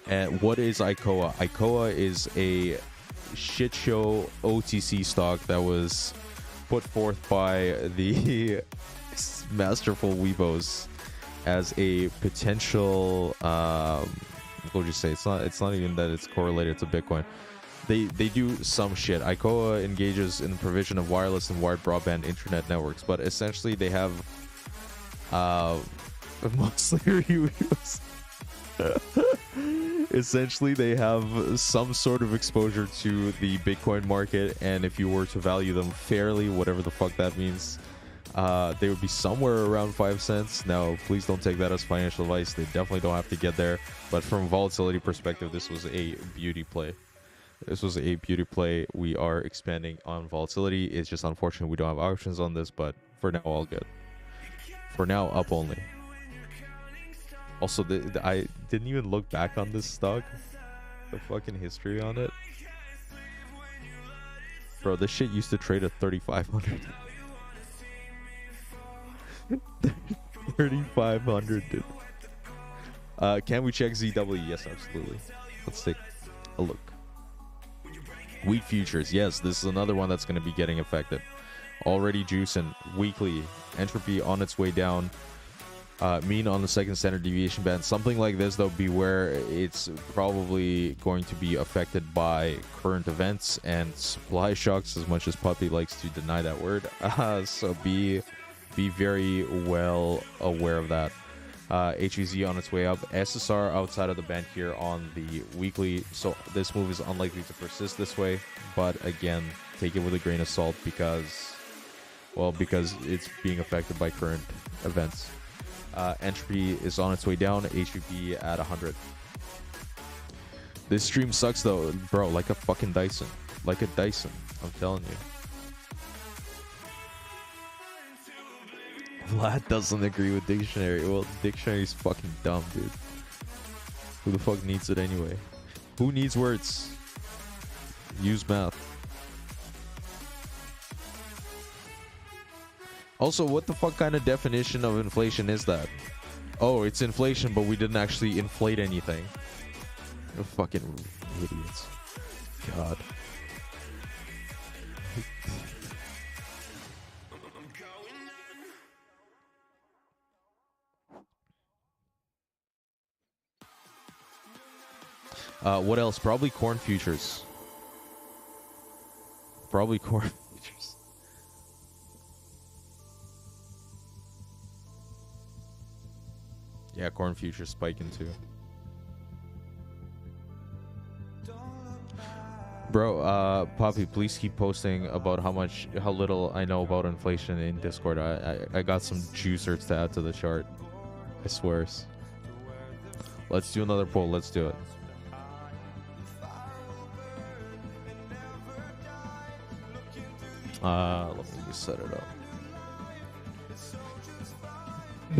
And what is ICOA? ICOA is a shit show OTC stock that was put forth by the masterful Weebos as a potential what would you say? It's not even that it's correlated to Bitcoin. They do some shit. ICOA engages in the provision of wireless and wired broadband internet networks, but essentially they have mostly reviews. Essentially they have some sort of exposure to the Bitcoin market, and if you were to value them fairly, whatever the fuck that means, they would be somewhere around 5 cents. Now, please don't take that as financial advice. They definitely don't have to get there. But from a volatility perspective, this was a beauty play. This was a beauty play. We are expanding on volatility. It's just unfortunate we don't have options on this, but for now, all good. For now, up only. Also, I didn't even look back on this stock. The fucking history on it. Bro, this shit used to trade at 3,500. 3,500, dude. Can we check ZW? Yes, absolutely. Let's take a look. Wheat futures. Yes, this is another one that's going to be getting affected. Already juicing. Weekly. Entropy on its way down. Mean on the second standard deviation band. Something like this, though, beware. It's probably going to be affected by current events and supply shocks, as much as Puppy likes to deny that word. So be very well aware of that. HEZ on its way up. SSR outside of the band here on the weekly. So this move is unlikely to persist this way. But again, take it with a grain of salt because it's being affected by current events. Entropy is on its way down. HVP at 100. This stream sucks though, bro. Like a fucking Dyson. Like a Dyson. I'm telling you. Vlad doesn't agree with dictionary. Well, dictionary's fucking dumb, dude. Who the fuck needs it anyway? Who needs words? Use math. Also, what the fuck kind of definition of inflation is that? Oh, it's inflation, but we didn't actually inflate anything. You're fucking idiots. God. What else? Probably corn futures. Probably corn futures. Yeah, corn futures spiking too. Bro, Poppy, please keep posting about how little I know about inflation in Discord. I got some juicers to add to the chart. I swears. Let's do another poll. Let's do it. Let me just set it up.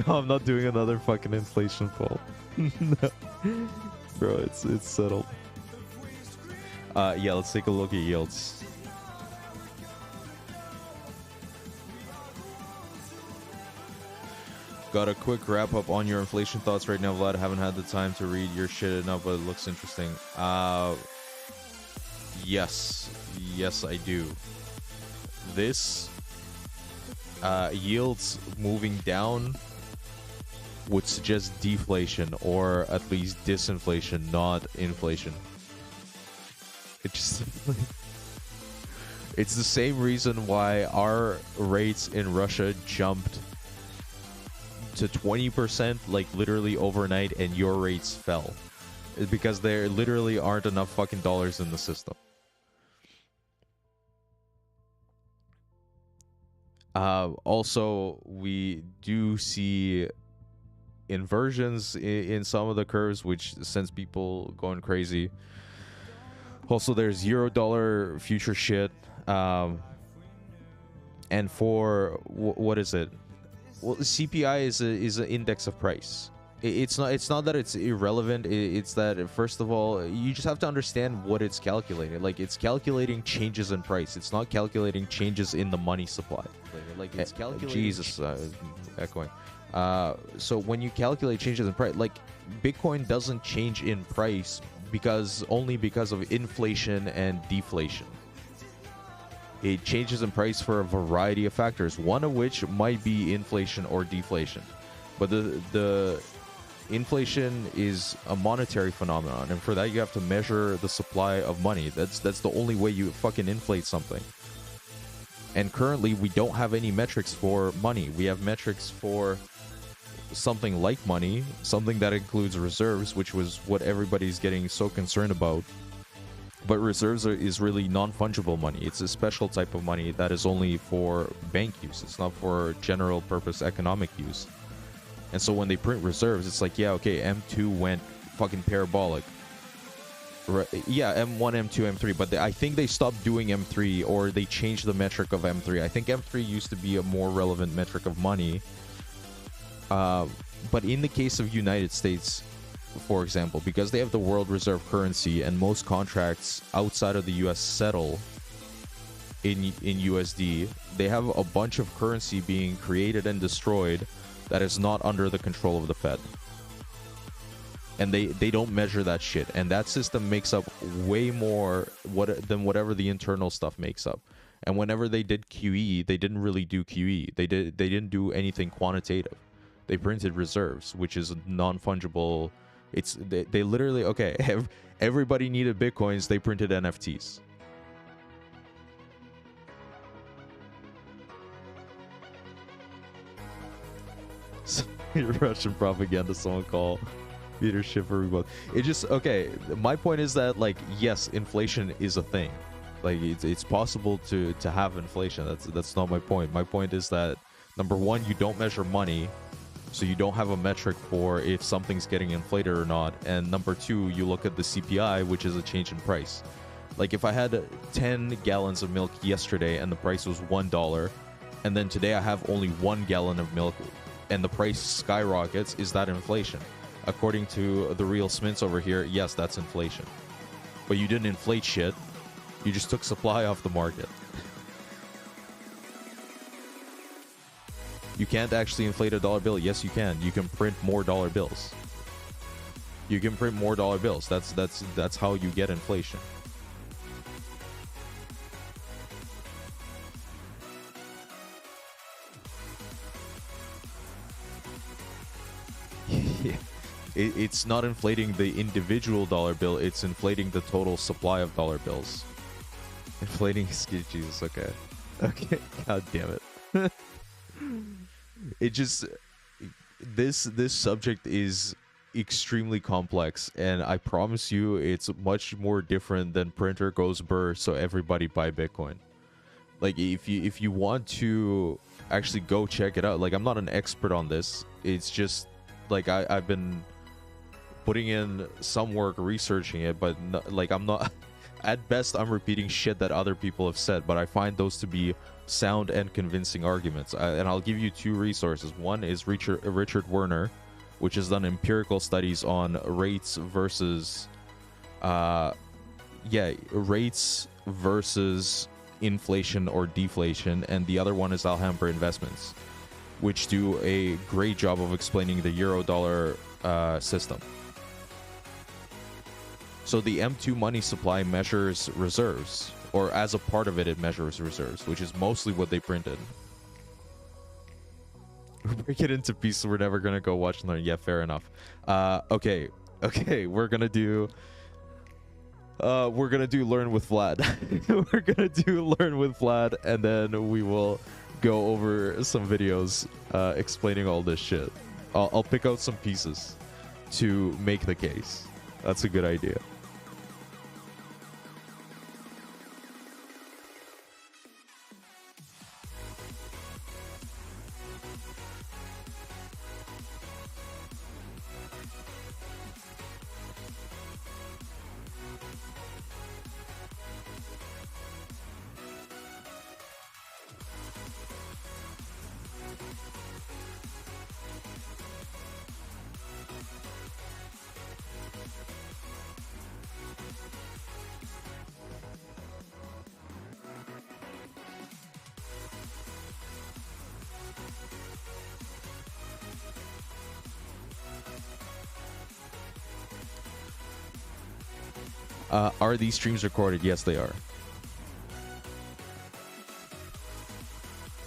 No, I'm not doing another fucking inflation poll. No. Bro, it's settled. Yeah, let's take a look at yields. Got a quick wrap up on your inflation thoughts right now, Vlad. I haven't had the time to read your shit enough, but it looks interesting. Yes, I do. This yields moving down would suggest deflation, or at least disinflation, not inflation. It just it's the same reason why our rates in Russia jumped to 20% like literally overnight and your rates fell. It's because there literally aren't enough fucking dollars in the system. Also, we do see inversions in some of the curves, which sends people going crazy. Also, there's $0 future shit. And for what is it? Well, CPI is an index of price. It's not that it's irrelevant. It's that, first of all, you just have to understand what it's calculating. Like, it's calculating changes in price. It's not calculating changes in the money supply. Like, it's calculating. Jesus, echoing. So when you calculate changes in price, like, Bitcoin doesn't change in price only because of inflation and deflation. It changes in price for a variety of factors, one of which might be inflation or deflation. But the inflation is a monetary phenomenon, and for that you have to measure the supply of money. That's the only way you fucking inflate something. And currently we don't have any metrics for money. We have metrics for something like money, something that includes reserves, which was what everybody's getting so concerned about. But reserves is really non-fungible money. It's a special type of money that is only for bank use. It's not for general purpose economic use. And so when they print reserves, it's like, yeah, okay, M2 went fucking parabolic. Right, yeah, M1, M2, M3, but I think they stopped doing M3, or they changed the metric of M3. I think M3 used to be a more relevant metric of money. But in the case of United States, for example, because they have the world reserve currency and most contracts outside of the US settle in USD, they have a bunch of currency being created and destroyed that is not under the control of the Fed. And they don't measure that shit. And that system makes up way more than whatever the internal stuff makes up. And whenever they did QE, they didn't really do QE. They didn't do anything quantitative. They printed reserves, which is non-fungible. They literally, okay, everybody needed Bitcoins, they printed NFTs. Russian propaganda, someone call leadership for both. It just, okay, my point is that, like, yes, inflation is a thing. Like, it's possible to have inflation. That's not my point. My point is that, number one, you don't measure money, so you don't have a metric for if something's getting inflated or not. And number two, you look at the CPI, which is a change in price. Like, if I had 10 gallons of milk yesterday and the price was $1, and then today I have only 1 gallon of milk and the price skyrockets, is that inflation? According to the real Smints over here, yes, that's inflation. But you didn't inflate shit. You just took supply off the market. You can't actually inflate a dollar bill. Yes, you can. You can print more dollar bills. You can print more dollar bills. That's how you get inflation. It's not inflating the individual dollar bill. It's inflating the total supply of dollar bills. Inflating Jesus. Okay. God damn it. It just, this subject is extremely complex, and I promise you it's much more different than printer goes burr so everybody buy Bitcoin. Like if you want to actually go check it out, like I'm not an expert on this, it's just like I've been putting in some work researching it, but like I'm not at best I'm repeating shit that other people have said, but I find those to be sound and convincing arguments. And I'll give you two resources. One is Richard Werner, which has done empirical studies on rates versus rates versus inflation or deflation, and the other one is Alhambra Investments, which do a great job of explaining the euro dollar system. So the M2 money supply measures reserves, or as a part of it, it measures reserves, which is mostly what they printed. Break it into pieces. We're never gonna go watch and learn. Yeah, fair enough. Okay, we're gonna do learn with Vlad. We're gonna do learn with Vlad, and then we will go over some videos explaining all this shit. I'll pick out some pieces to make the case. That's a good idea. Are these streams recorded? Yes, they are.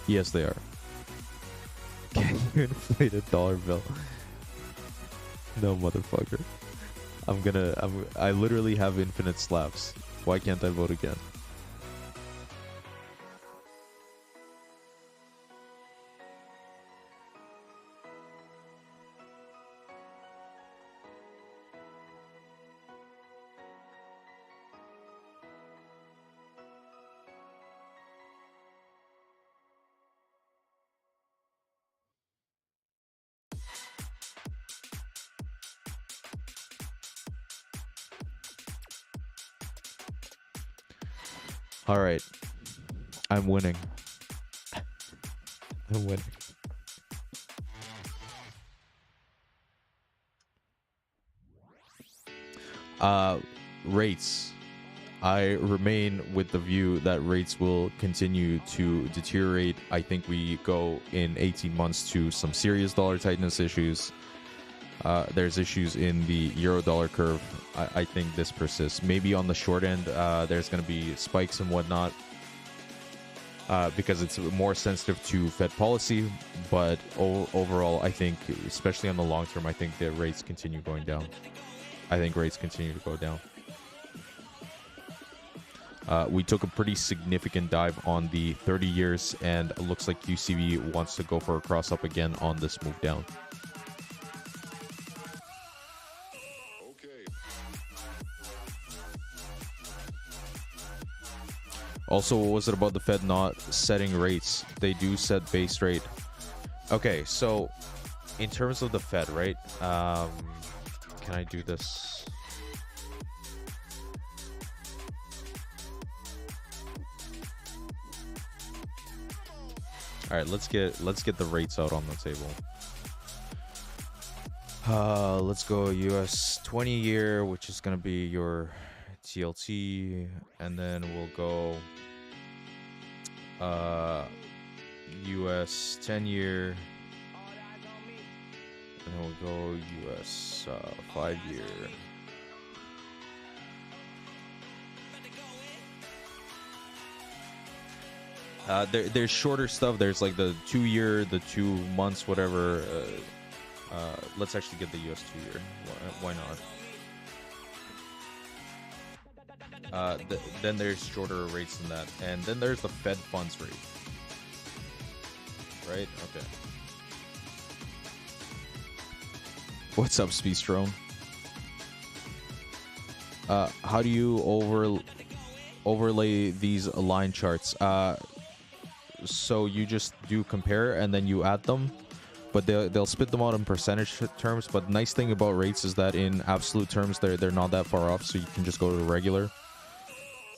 Yes, they are. Can you inflate a dollar bill? No, motherfucker. I literally have infinite slaps. Why can't I vote again? All right. I'm winning. I'm winning. Rates. I remain with the view that rates will continue to deteriorate. I think we go in 18 months to some serious dollar tightness issues. There's issues in the euro dollar curve. I think this persists. Maybe on the short end, there's going to be spikes and whatnot because it's more sensitive to Fed policy. But overall, I think, especially on the long term, I think the rates continue going down. I think rates continue to go down. We took a pretty significant dive on the 30 years, and it looks like UCB wants to go for a cross up again on this move down. Also, what was it about the Fed not setting rates? They do set base rate. Okay, so in terms of the Fed, right? Can I do this? All right, let's get the rates out on the table. Let's go US 20-year, which is gonna be your TLT, and then we'll go US 10-year, and then we'll go US 5-year. There's shorter stuff. There's like the 2-year, the 2 months, whatever. Let's actually get the US 2-year. Why not? Then there's shorter rates than that, and then there's the Fed funds rate. Right? Okay. What's up, Speedstrone? How do you overlay these line charts? So you just do compare and then you add them, but they'll spit them out in percentage terms. But nice thing about rates is that in absolute terms they're not that far off, so you can just go to the regular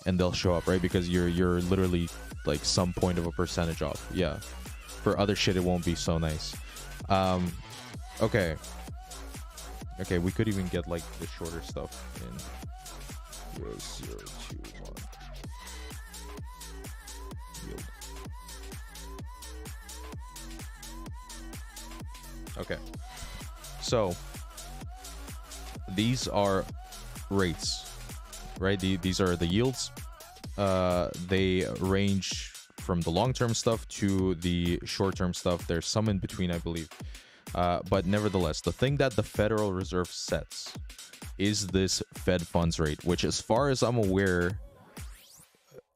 and they'll show up, right? Because you're literally like some point of a percentage off. Yeah, for other shit it won't be so nice. Okay, we could even get like the shorter stuff in 0, 2, 1 yield. Okay, so these are rates, right? These are the yields. They range from the long-term stuff to the short-term stuff. There's some in between, I believe. But nevertheless, the thing that the Federal Reserve sets is this Fed funds rate, which, as far as I'm aware,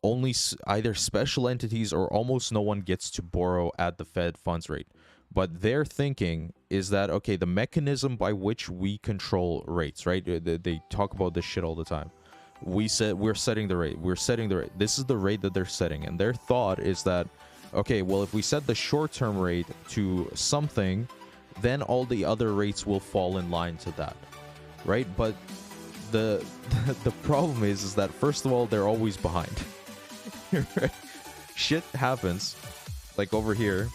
only either special entities or almost no one gets to borrow at the Fed funds rate. But their thinking is that, okay, the mechanism by which we control rates, right? They talk about this shit all the time. We're setting the rate. This is the rate that they're setting. And their thought is that, okay, well, if we set the short-term rate to something, then all the other rates will fall in line to that, right? But the problem is that, first of all, they're always behind. Shit happens, like over here.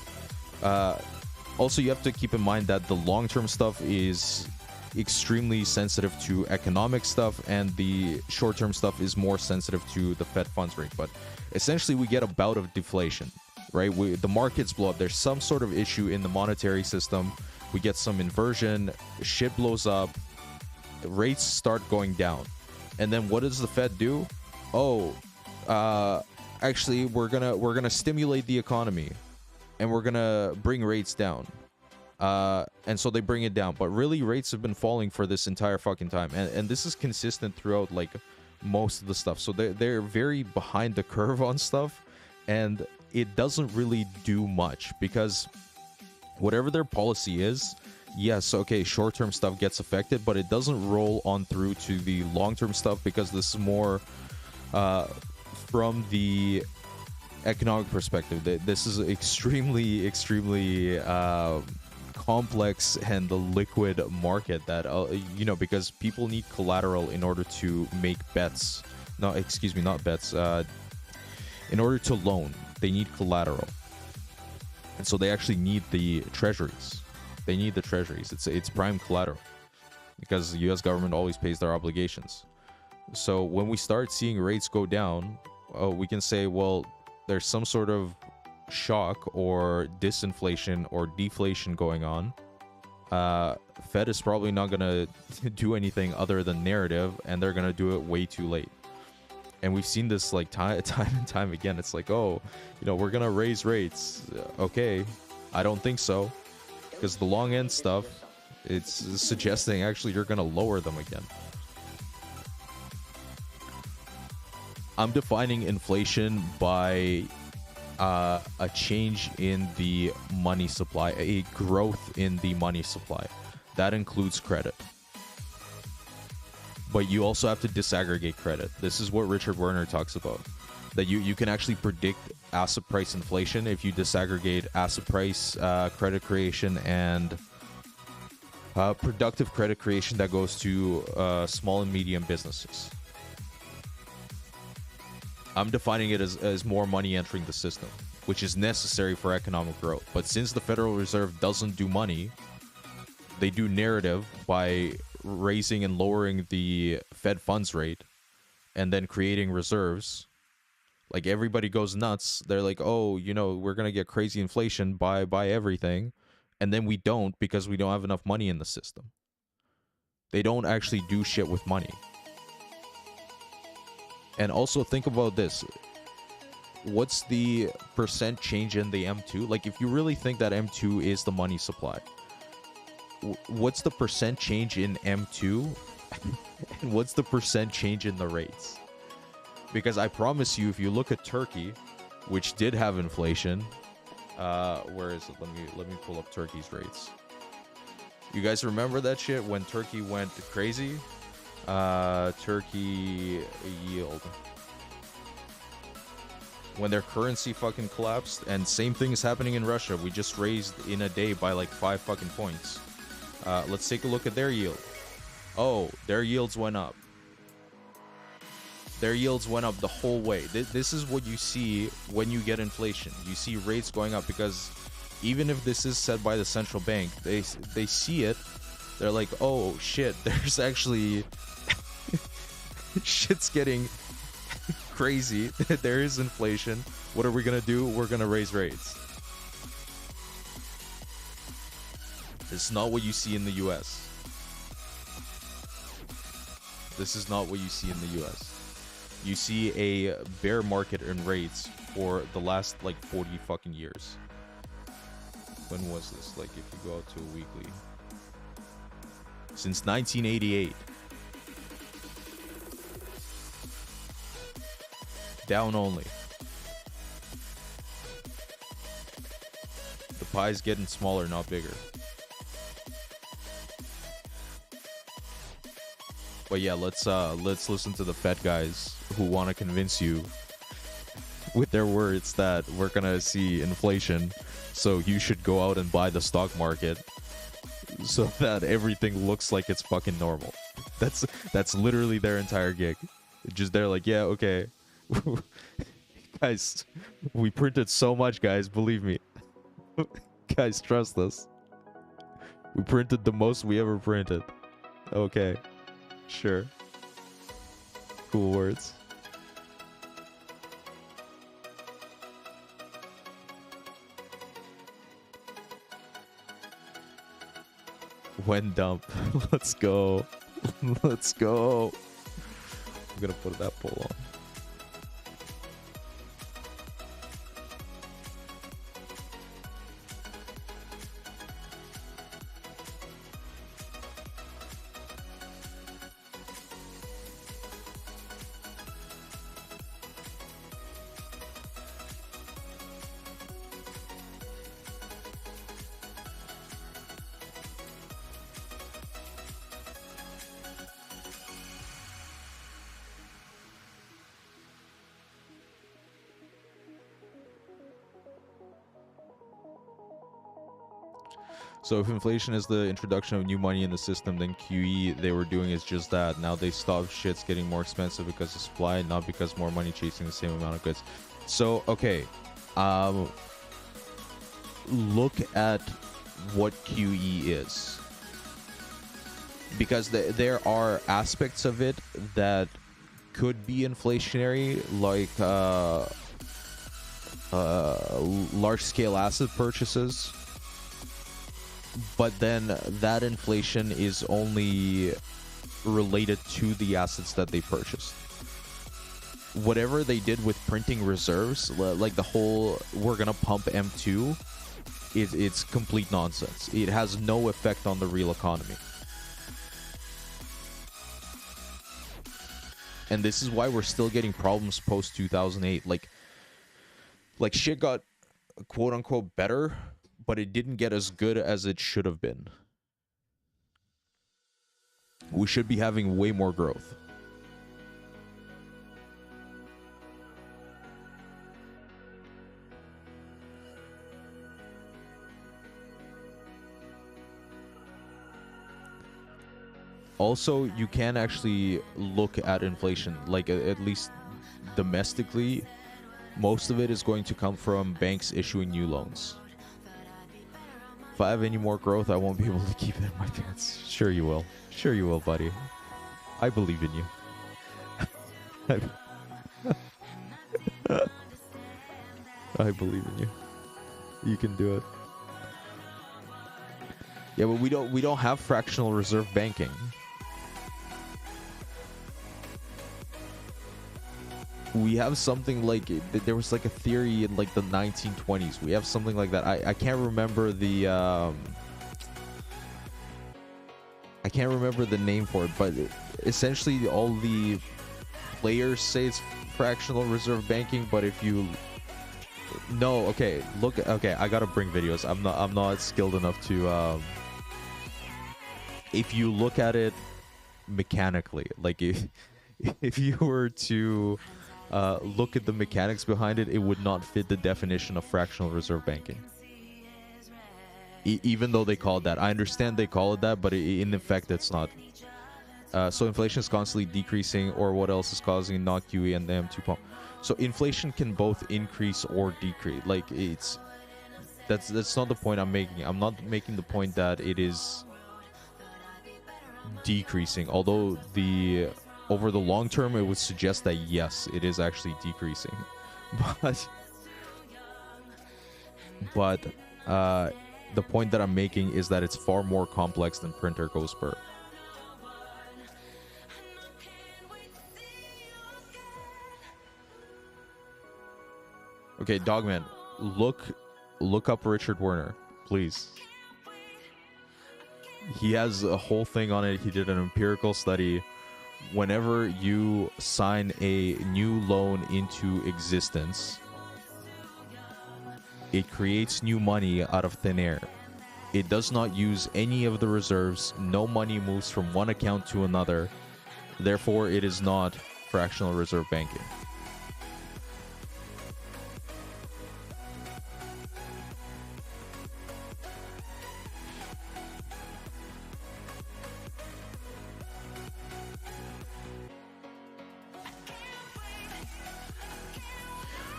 Also, you have to keep in mind that the long-term stuff is extremely sensitive to economic stuff, and the short-term stuff is more sensitive to the Fed funds rate. But essentially, we get a bout of deflation, right? The markets blow up. There's some sort of issue in the monetary system. We get some inversion. Shit blows up. Rates start going down. And then what does the Fed do? Actually, we're gonna stimulate the economy, and we're gonna bring rates down. And so they bring it down, but really rates have been falling for this entire fucking time, and this is consistent throughout like most of the stuff. So they're very behind the curve on stuff, and it doesn't really do much, because whatever their policy is, yes, okay, short-term stuff gets affected, but it doesn't roll on through to the long-term stuff, because this is more from the economic perspective. This is extremely complex and the liquid market that because people need collateral in order to make bets. Not bets. In order to loan, they need collateral, and so they actually need the treasuries. It's prime collateral, because the U.S. government always pays their obligations. So when we start seeing rates go down, we can say, well, there's some sort of shock or disinflation or deflation going on. Fed is probably not gonna do anything other than narrative, and they're gonna do it way too late. And we've seen this like time and time again. It's like, we're gonna raise rates. Okay, I don't think so, because the long end stuff, it's suggesting actually you're gonna lower them again. I'm defining inflation by a change in the money supply, a growth in the money supply. That includes credit. But you also have to disaggregate credit. This is what Richard Werner talks about, that you can actually predict asset price inflation if you disaggregate asset price, credit creation, and productive credit creation that goes to small and medium businesses. I'm defining it as more money entering the system, which is necessary for economic growth. But since the Federal Reserve doesn't do money, they do narrative by raising and lowering the Fed funds rate and then creating reserves. Like, everybody goes nuts. They're like, we're going to get crazy inflation, buy everything. And then we don't, because we don't have enough money in the system. They don't actually do shit with money. And also think about this. What's the percent change in the M2? Like, if you really think that M2 is the money supply, what's the percent change in M2? And what's the percent change in the rates? Because I promise you, if you look at Turkey, which did have inflation, where is it? Let me pull up Turkey's rates. You guys remember that shit when Turkey went crazy? Turkey yield. When their currency fucking collapsed, and same thing is happening in Russia. We just raised in a day by like 5 fucking points. Let's take a look at their yield. Oh, their yields went up. Their yields went up the whole way. This is what you see when you get inflation. You see rates going up because even if this is set by the central bank, they see it. They're like, oh shit, there's actually shit's getting crazy. There is inflation. What are we gonna do? We're gonna raise rates. It's not what you see in the US. This is not what you see in the US. You see a bear market in rates for the last like 40 fucking years. When was this? Like if you go out to a weekly. Since 1988. Down only. The pie's getting smaller, not bigger. But yeah, let's listen to the Fed guys who want to convince you with their words that we're gonna see inflation, so you should go out and buy the stock market so that everything looks like it's fucking normal. That's literally their entire gig. Just they're like, yeah, okay. Guys, we printed so much, guys, believe me. Guys, trust us. We printed the most we ever printed. Okay. Sure. Cool words. When dump. Let's go. Let's go. I'm gonna put that poll on. So if inflation is the introduction of new money in the system, then QE they were doing is just that. Now they stop shit's getting more expensive because of supply, not because more money chasing the same amount of goods. So okay, look at what QE is, because there are aspects of it that could be inflationary, like large-scale asset purchases. But then that inflation is only related to the assets that they purchased. Whatever they did with printing reserves, like the whole we're gonna pump M2, it's complete nonsense. It has no effect on the real economy. And this is why we're still getting problems post 2008. Like shit got quote unquote better, but it didn't get as good as it should have been. We should be having way more growth. Also, you can actually look at inflation, like at least domestically, most of it is going to come from banks issuing new loans. If I have any more growth, I won't be able to keep it in my pants. Sure you will. Sure you will, buddy. I believe in you. I believe in you. You can do it. Yeah, but we don't have fractional reserve banking. We have something like, there was like a theory in like the 1920s. We have something like that. I can't remember the I can't remember the name for it, but essentially all the players say it's fractional reserve banking, but if you okay, I gotta bring videos. I'm not skilled enough to if you look at it mechanically, like if you were to look at the mechanics behind it, it would not fit the definition of fractional reserve banking. Even though they call it that. I understand they call it that, but in effect, it's not. So inflation is constantly decreasing, or what else is causing not QE and M2 pump? So inflation can both increase or decrease. Like, that's not the point I'm making. I'm not making the point that it is decreasing, although over the long term it would suggest that yes, it is actually decreasing. But the point that I'm making is that it's far more complex than printer goes per. Okay, Dogman, look up Richard Werner, please. He has a whole thing on it. He did an empirical study. Whenever you sign a new loan into existence, it creates new money out of thin air. It does not use any of the reserves. No money moves from one account to another. Therefore, it is not fractional reserve banking.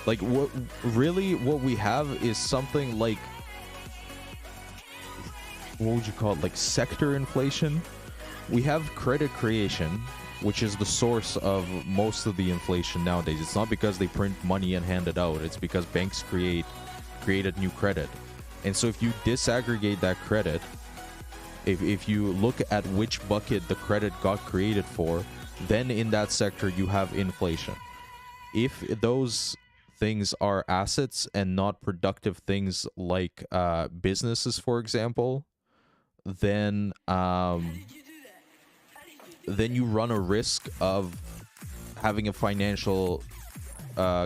Like, what we have is something like, what would you call it? Like sector inflation. We have credit creation, which is the source of most of the inflation nowadays. It's not because they print money and hand it out. It's because banks created new credit. And so if you disaggregate that credit, if you look at which bucket the credit got created for, then in that sector you have inflation. If those things are assets and not productive things like businesses, for example, then you run a risk of having a financial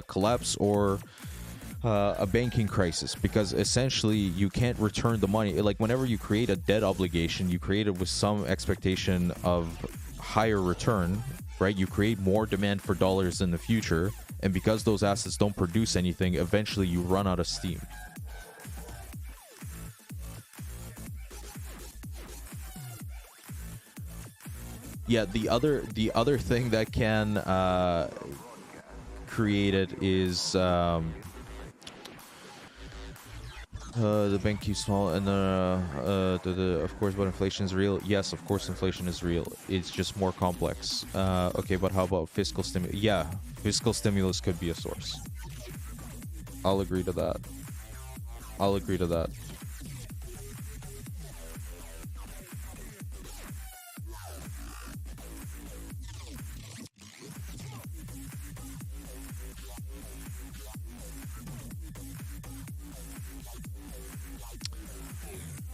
collapse or a banking crisis, because essentially you can't return the money. Like, whenever you create a debt obligation, you create it with some expectation of higher return, right? You create more demand for dollars in the future, and because those assets don't produce anything, eventually you run out of steam. Yeah, the other thing that can create it is the bank keeps small, and of course, but inflation is real. Yes, of course, inflation is real. It's just more complex. Okay, but how about fiscal stimulus? Yeah, fiscal stimulus could be a source. I'll agree to that. I'll agree to that.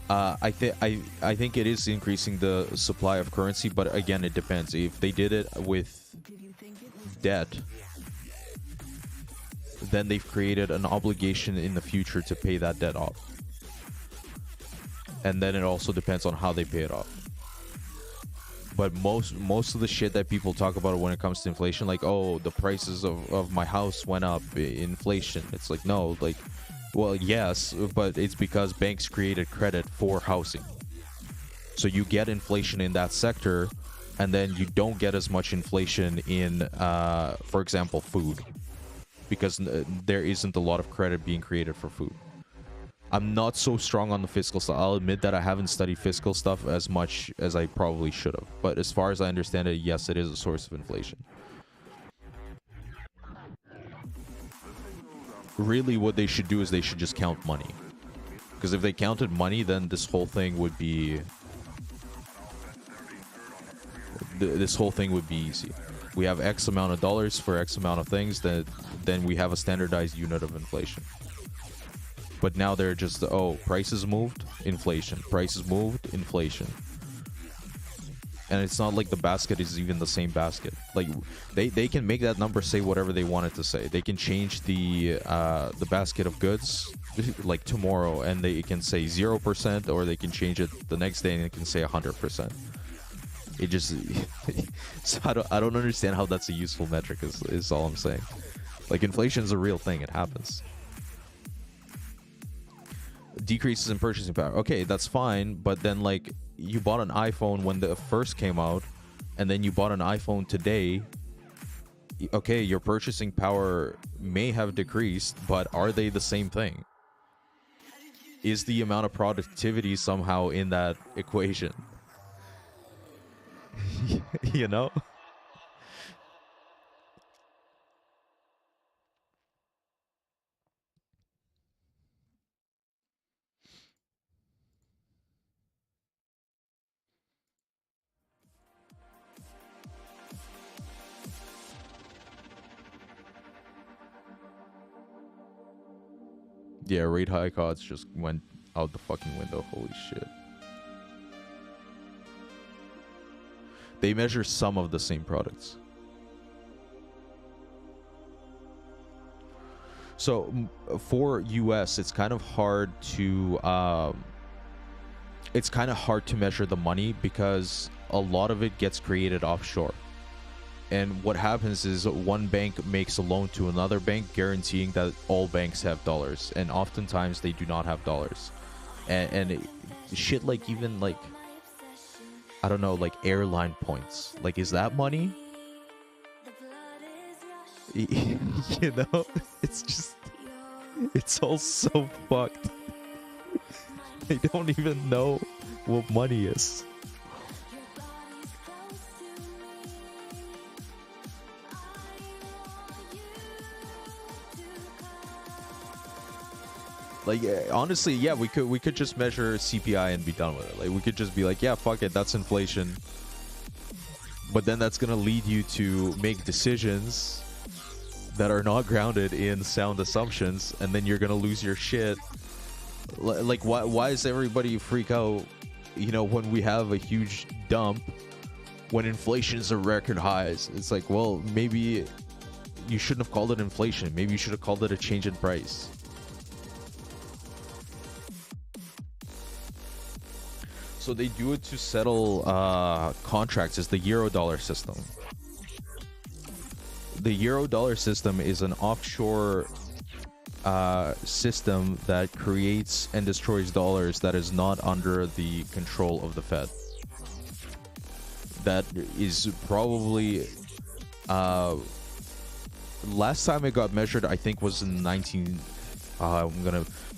I think it is increasing the supply of currency, but again, it depends. If they did it with debt, then they've created an obligation in the future to pay that debt off. And then it also depends on how they pay it off. But most of the shit that people talk about when it comes to inflation, like, oh, the prices of my house went up, inflation. It's like, no, like, well, yes, but it's because banks created credit for housing. So you get inflation in that sector, and then you don't get as much inflation in, for example, food, because there isn't a lot of credit being created for food. I'm not so strong on the fiscal stuff. I'll admit that I haven't studied fiscal stuff as much as I probably should have. But as far as I understand it, yes, it is a source of inflation. Really, what they should do is they should just count money. Because if they counted money, then this whole thing would be... This whole thing would be easy. We have X amount of dollars for X amount of things, then we have a standardized unit of inflation. But now they're just, oh, prices moved, inflation. Prices moved, inflation. And it's not like the basket is even the same basket. Like they can make that number say whatever they want it to say. They can change the basket of goods like tomorrow, and they can say 0%, or they can change it the next day and it can say 100%. It just so I don't understand how that's a useful metric. Is all I'm saying. Like, inflation is a real thing. It happens. Decreases in purchasing power. Okay, that's fine, but then like you bought an iPhone when the first came out, and then you bought an iPhone today. Okay, your purchasing power may have decreased, but are they the same thing? Is the amount of productivity somehow in that equation? You know? Yeah, rate hike odds just went out the fucking window. Holy shit. They measure some of the same products. So for US, it's kind of hard to measure the money because a lot of it gets created offshore. And what happens is one bank makes a loan to another bank, guaranteeing that all banks have dollars, and oftentimes they do not have dollars. And shit, like, even like, I don't know, like airline points. Like, is that money? You know, it's just, it's all so fucked. They don't even know what money is. Like, honestly, yeah, we could just measure CPI and be done with it. Like, we could just be like, yeah, fuck it, that's inflation. But then that's gonna lead you to make decisions that are not grounded in sound assumptions, and then you're gonna lose your shit. Like, why does everybody freak out, you know, when we have a huge dump, when inflation is at record highs? It's like, well, maybe you shouldn't have called it inflation. Maybe you should have called it a change in price. So they do it to settle contracts. It's the Euro-dollar system. The Euro-dollar system is an offshore system that creates and destroys dollars that is not under the control of the Fed. That is probably last time it got measured, I think, was in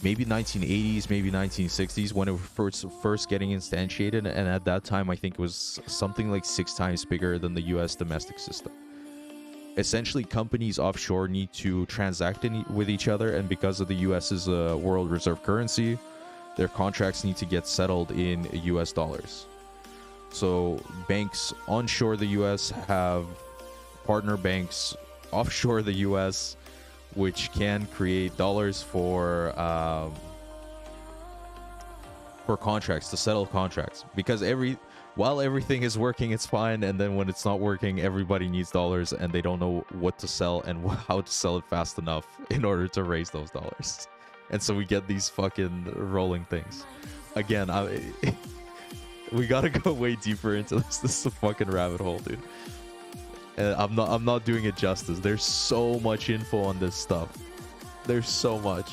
maybe 1980s, maybe 1960s, when it was first getting instantiated, and at that time I think it was something like 6 times bigger than the US domestic system. Essentially, companies offshore need to transact with each other, and because of the US's world reserve currency, their contracts need to get settled in US dollars. So banks onshore the US have partner banks offshore the US, which can create dollars for contracts, to settle contracts. Because while everything is working, it's fine, and then when it's not working, everybody needs dollars, and they don't know what to sell and how to sell it fast enough in order to raise those dollars. And so we get these fucking rolling things. Again, we gotta go way deeper into this. This is a fucking rabbit hole, dude. And I'm not doing it justice. There's so much info on this stuff. There's so much.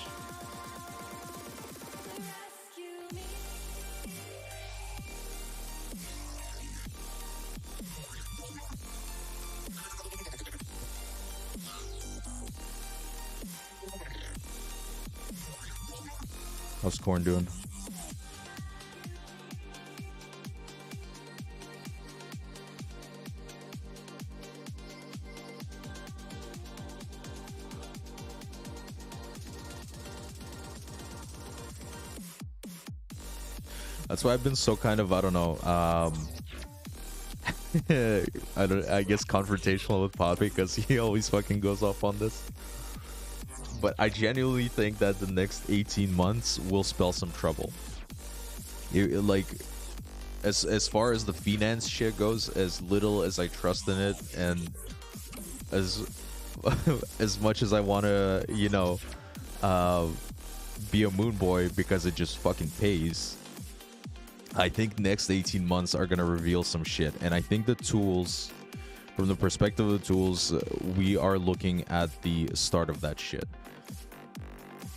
How's Corn doing? That's why I've been so kind of, I don't know, I guess confrontational with Poppy, because he always fucking goes off on this. But I genuinely think that the next 18 months will spell some trouble. as far as the finance shit goes, as little as I trust in it, and as as much as I want to, you know, be a moon boy because it just fucking pays, I think next 18 months are gonna reveal some shit. And I think the tools, from the perspective of the tools, we are looking at the start of that shit.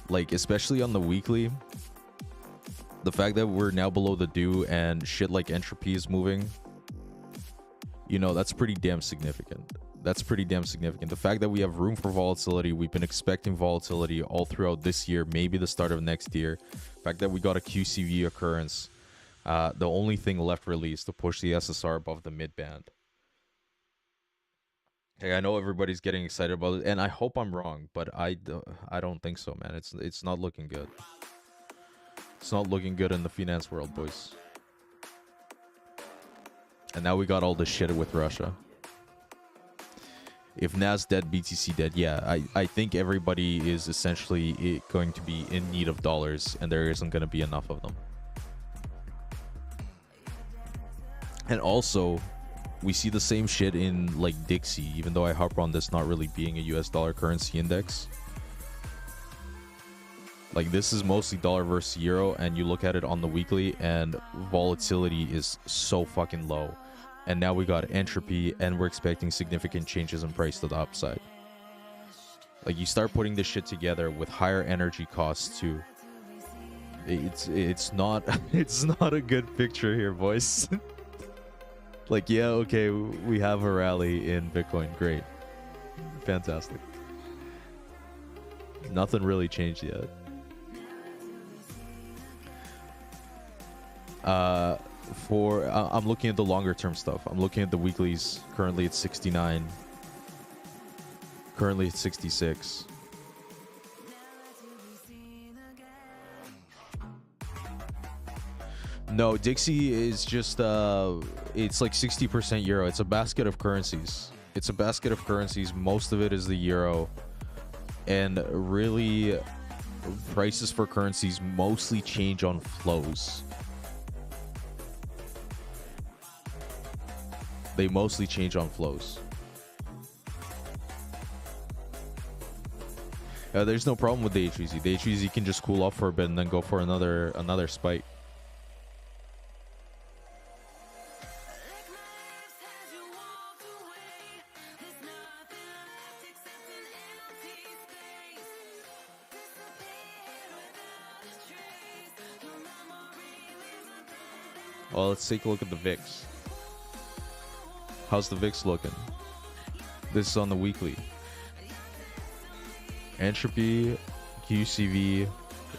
Like, especially on the weekly, the fact that we're now below the due and shit like entropy is moving, you know, that's pretty damn significant. That's pretty damn significant. The fact that we have room for volatility, we've been expecting volatility all throughout this year, maybe the start of next year. The fact that we got a QCV occurrence, the only thing left really is to push the SSR above the mid band. Hey, I know everybody's getting excited about it, and I hope I'm wrong, but I don't think so, man. It's not looking good. It's not looking good in the finance world, boys. And now we got all this shit with Russia. If NAS dead, BTC dead, yeah, I think everybody is essentially going to be in need of dollars, and there isn't going to be enough of them. And also, we see the same shit in, like, Dixie, even though I harp on this not really being a US dollar currency index. Like, this is mostly dollar versus euro, and you look at it on the weekly, and volatility is so fucking low. And now we got entropy, and we're expecting significant changes in price to the upside. Like, you start putting this shit together with higher energy costs too. It's not it's not a good picture here, boys. Like, yeah, okay, we have a rally in Bitcoin. Great. Fantastic. Nothing really changed yet. I'm looking at the longer term stuff. I'm looking at the weeklies. Currently it's 69. Currently it's 66. No, Dixie is just it's like 60% euro. It's a basket of currencies. It's a basket of currencies. Most of it is the euro. And really, prices for currencies mostly change on flows. They mostly change on flows. There's no problem with the HVZ. The HVZ can just cool off for a bit and then go for another spike. Well, let's take a look at the VIX. How's the VIX looking? This is on the weekly. Entropy, QCV,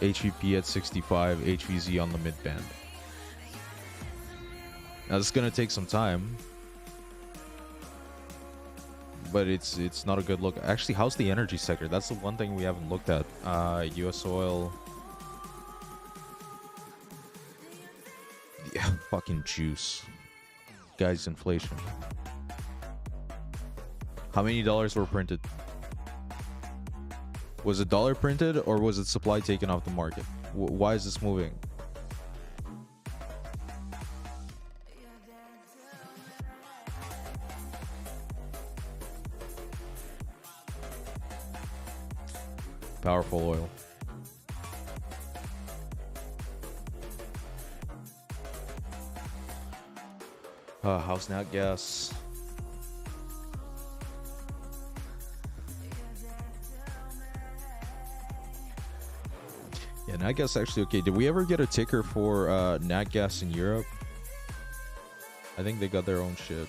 HVP at 65, HVZ on the mid band. Now this is gonna take some time, but it's not a good look. Actually, how's the energy sector? That's the one thing we haven't looked at. US oil. Yeah, fucking juice. Guys, inflation. How many dollars were printed? Was it dollar printed or was it supply taken off the market? Why is this moving? Powerful oil. House nat gas. Yeah, nat gas actually okay. Did we ever get a ticker for nat gas in Europe? I think they got their own shit.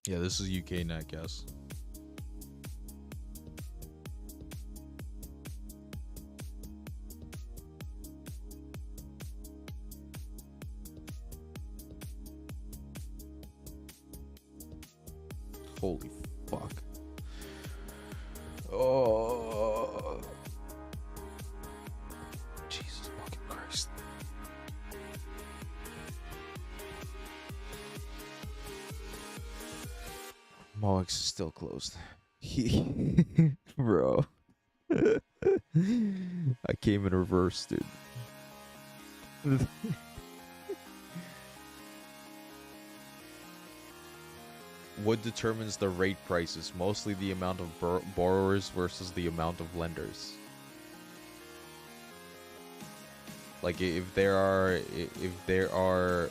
Yeah, this is UK nat gas. Holy fuck. MOX is still closed. Bro. I came in reverse, dude. What determines the rate prices? Mostly the amount of borrowers versus the amount of lenders. Like if there are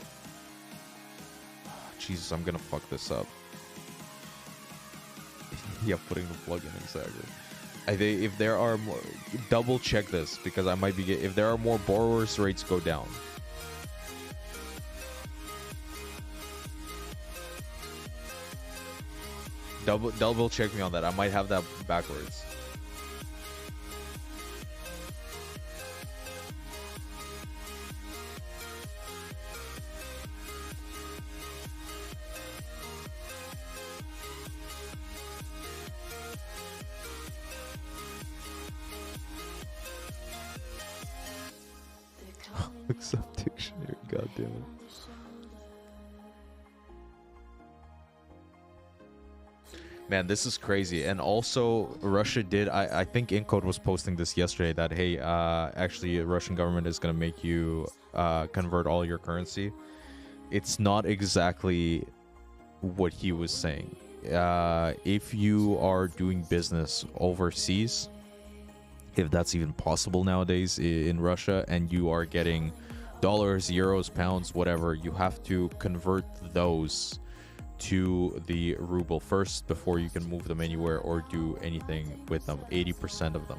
Jesus, I'm gonna fuck this up. Yeah, putting the plug in exactly. I think if there are more, double check this because I might be if there are more borrowers, rates go down. Double check me on that. I might have that backwards. Accept dictionary, goddamn it. Man, this is crazy. And also, Russia did, I think Encode was posting this yesterday that, hey, actually, the Russian government is going to make you convert all your currency. It's not exactly what he was saying. If you are doing business overseas, if that's even possible nowadays in Russia, and you are getting dollars, euros, pounds, whatever, you have to convert those to the ruble first before you can move them anywhere or do anything with them. 80% of them.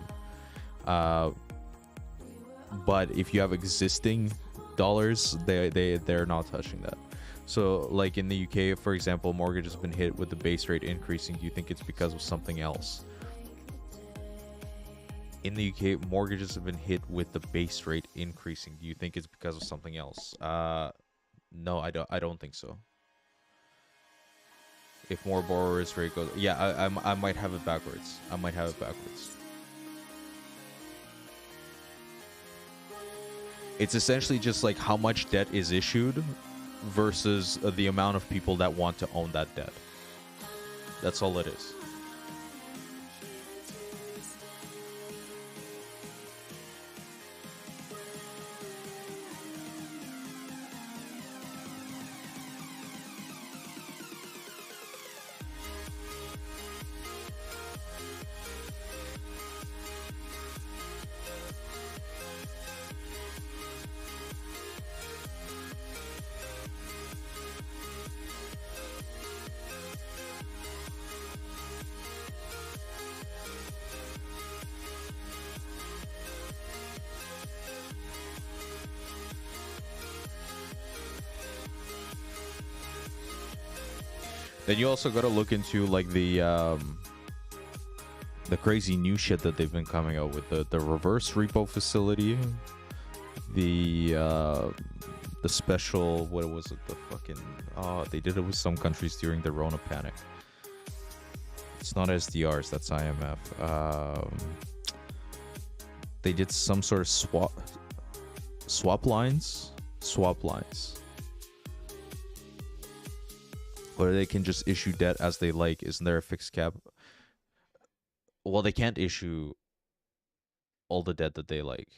But if you have existing dollars, they're not touching that. So like in the UK, for example, mortgage has been hit with the base rate increasing. Do you think it's because of something else? In the UK, mortgages have been hit with the base rate increasing. Do you think it's because of something else? No, I don't think so. If more borrowers rate goes, yeah, I might have it backwards. It's essentially just like how much debt is issued versus the amount of people that want to own that debt. That's all it is. Then you also got to look into like the crazy new shit that they've been coming out with, the reverse repo facility, the special, what was it, the fucking, they did it with some countries during the Rona panic. It's not SDRs, that's IMF. They did some sort of swap lines, where they can just issue debt as they like. Isn't there a fixed cap? Well, they can't issue all the debt that they like.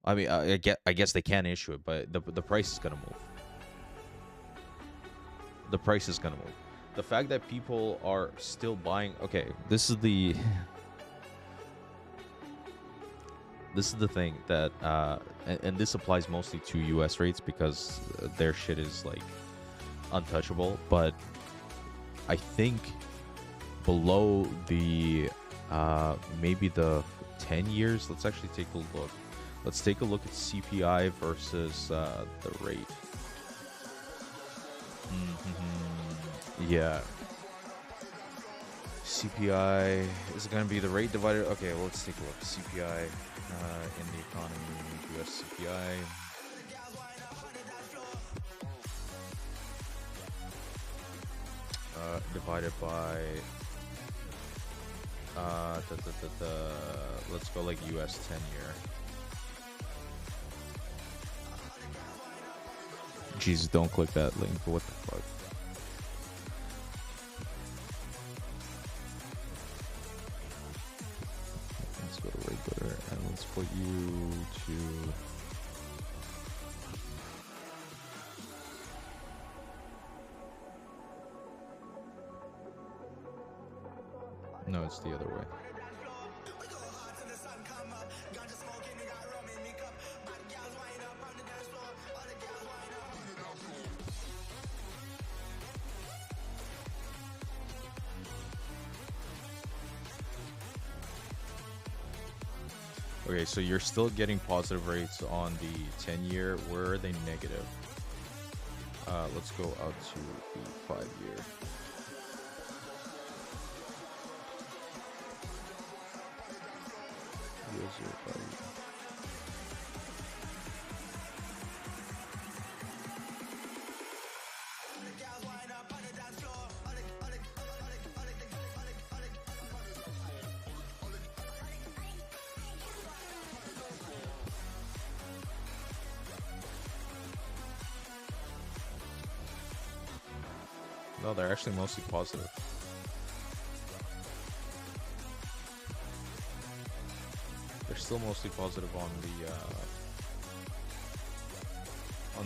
I mean, I guess they can issue it, but the price is gonna move. The price is gonna move. The fact that people are still buying. Okay, this is the thing that, and this applies mostly to U.S. rates because their shit is like untouchable. But I think below the maybe the 10 years. Let's actually take a look. Let's take a look at CPI versus the rate. Yeah. CPI is going to be the rate divided. Okay, well, let's take a look. CPI in the economy, US CPI. Divided by let's go like US 10-year. Jesus, don't click that link. What the fuck? put you to... No, it's the other way. Okay, so you're still getting positive rates on the 10-year. Where are they negative? Let's go out to the 5-year. No, they're actually mostly positive. They're still mostly positive on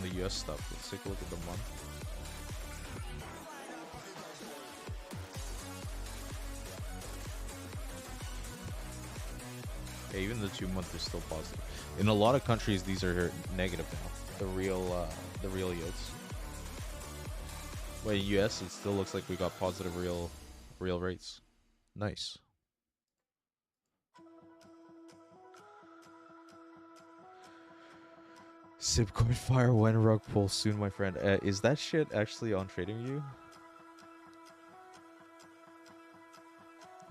the US stuff. Let's take a look at the month. Yeah, even the 2-month is still positive. In a lot of countries, these are negative now. The real yields. But in US, it still looks like we got positive real rates. Nice. Sibcoin fire when rug pull soon, my friend. Is that shit actually on TradingView?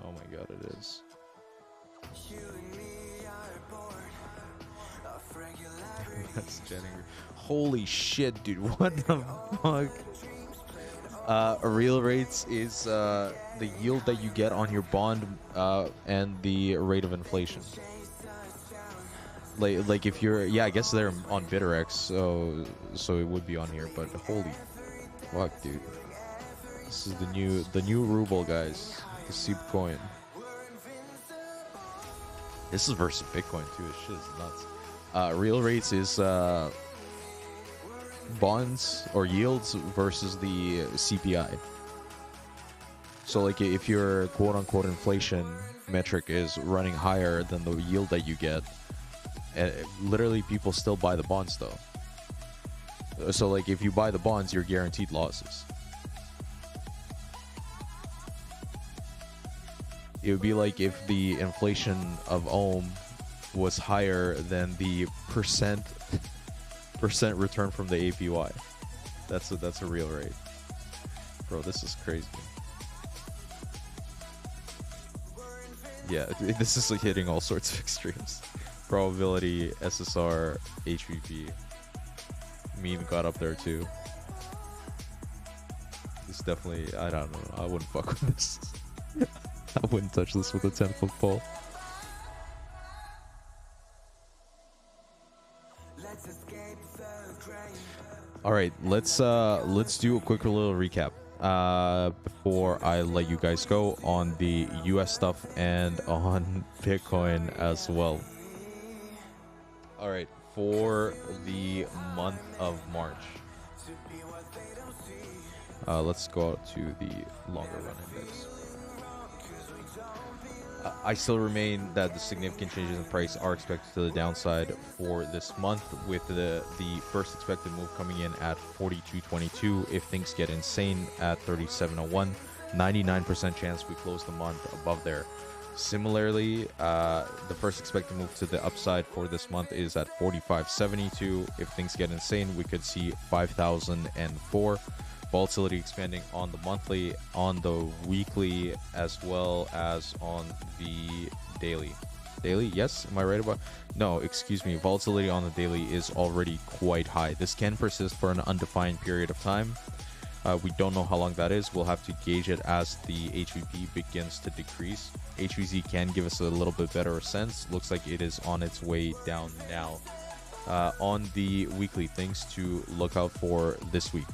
Oh my god, it is. That's Jenny. Holy shit, dude! What the fuck? Real rates is the yield that you get on your bond and the rate of inflation. Like if you're, yeah, I guess they're on BitterX, so it would be on here. But holy fuck, dude! This is the new ruble, guys. The SEEP coin. This is versus Bitcoin too. This shit is nuts. Real rates is bonds or yields versus the CPI. So like if your quote unquote inflation metric is running higher than the yield that you get, literally people still buy the bonds though. So like if you buy the bonds, you're guaranteed losses. It would be like if the inflation of ohm was higher than the percent return from the APY. That's a real rate. Bro, this is crazy. Yeah, this is like hitting all sorts of extremes. Probability, SSR, HVP. Meme got up there too. This definitely, I don't know. I wouldn't fuck with this. I wouldn't touch this with a 10-foot pole. All right, let's do a quick little recap before I let you guys go on the US stuff and on Bitcoin as well. All right, for the month of March, let's go out to the longer run index. I still remain that the significant changes in price are expected to the downside for this month, with the first expected move coming in at 42.22. If things get insane at 37.01, 99% chance we close the month above there. Similarly, the first expected move to the upside for this month is at 45.72. If things get insane, we could see 5,004. Volatility expanding on the monthly, on the weekly, as well as on the daily. Daily? Yes? Am I right about? No, excuse me. Volatility on the daily is already quite high. This can persist for an undefined period of time. We don't know how long that is. We'll have to gauge it as the HVP begins to decrease. HVZ can give us a little bit better sense. Looks like it is on its way down now. On the weekly, things to look out for this week.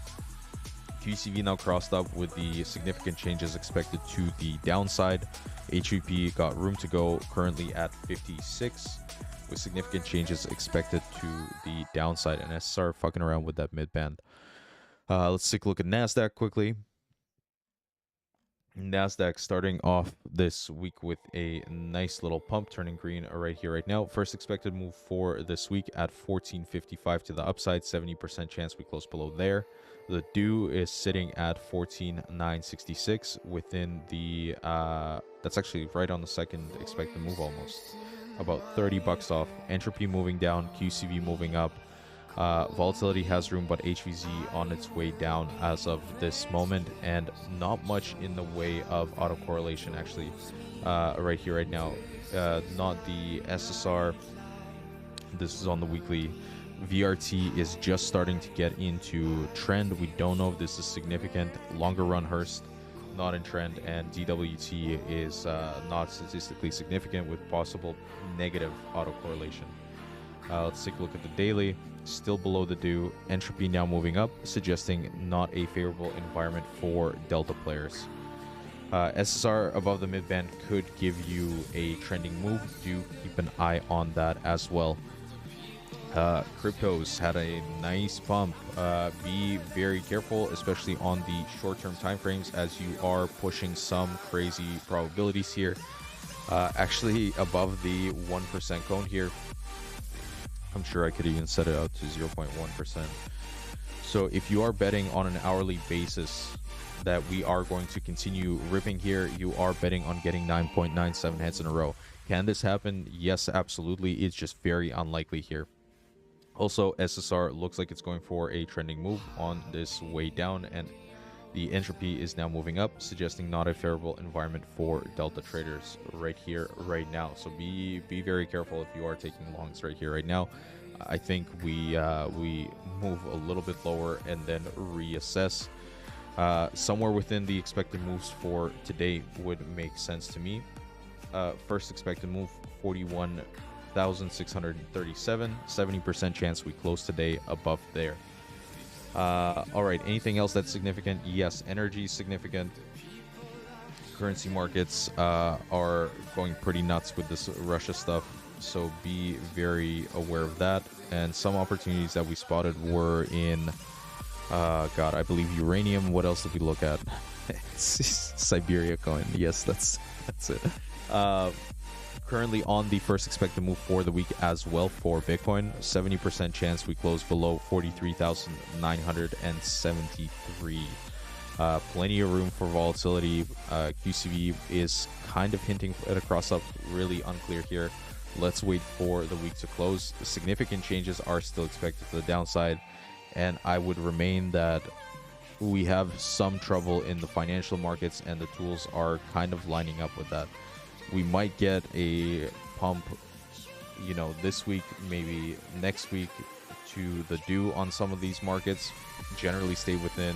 QCV now crossed up with the significant changes expected to the downside. HVP got room to go, currently at 56. with significant changes expected to the downside, and SSR fucking around with that mid band. Let's take a look at NASDAQ quickly. NASDAQ starting off this week with a nice little pump, turning green right here, right now. First expected move for this week at 14.55 to the upside, 70% chance we close below there. The due is sitting at 14.966 within the, that's actually right on the second expected move almost. About 30 bucks off. Entropy moving down, QCV moving up. Volatility has room, but HVZ on its way down as of this moment, and not much in the way of autocorrelation actually right here, right now. Not the SSR. This is on the weekly. VRT is just starting to get into trend. We don't know if this is significant. Longer run Hearst, not in trend, and DWT is not statistically significant with possible negative autocorrelation. Let's take a look at the daily. Still below the due. Entropy now moving up, suggesting not a favorable environment for Delta players. SSR above the midband could give you a trending move. Do keep an eye on that as well. Cryptos had a nice pump. Be very careful, especially on the short-term time frames, as you are pushing some crazy probabilities here. Actually above the 1% cone here. I'm sure I could even set it out to 0.1%. So if you are betting on an hourly basis that we are going to continue ripping here, you are betting on getting 9.97 heads in a row. Can this happen? Yes, absolutely. It's just very unlikely here. Also, SSR looks like it's going for a trending move on this way down, and the entropy is now moving up, suggesting not a favorable environment for Delta traders right here, right now. So be very careful if you are taking longs right here, right now. I think we move a little bit lower and then reassess. Somewhere within the expected moves for today would make sense to me. First expected move, 41,637. 70% chance we close today above there. All right, anything else that's significant? Yes, energy is significant. Currency markets are going pretty nuts with this Russia stuff, so be very aware of that. And some opportunities that we spotted were in, God, I believe uranium. What else did we look at? Siberia coin. Yes, that's it. Currently on the first expected move for the week as well for Bitcoin. 70% chance we close below 43,973. Plenty of room for volatility. QCV is kind of hinting at a cross up. Really unclear here. Let's wait for the week to close. Significant changes are still expected to the downside, and I would remain that we have some trouble in the financial markets, and the tools are kind of lining up with that. We might get a pump, you know, this week, maybe next week, to the due on some of these markets. Generally stay within